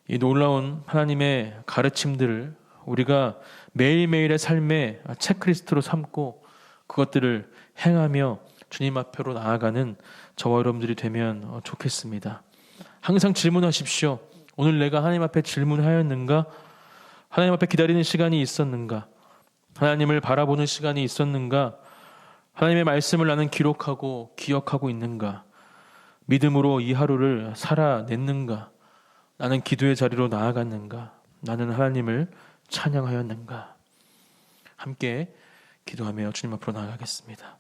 [SPEAKER 1] 이 놀라운 하나님의 가르침들을 우리가 매일매일의 삶의 체크리스트로 삼고 그것들을 행하며 주님 앞으로 나아가는 저와 여러분들이 되면 좋겠습니다. 항상 질문하십시오. 오늘 내가 하나님 앞에 질문하였는가? 하나님 앞에 기다리는 시간이 있었는가? 하나님을 바라보는 시간이 있었는가? 하나님의 말씀을 나는 기록하고 기억하고 있는가? 믿음으로 이 하루를 살아냈는가? 나는 기도의 자리로 나아갔는가? 나는 하나님을 찬양하였는가? 함께 기도하며 주님 앞으로 나아가겠습니다.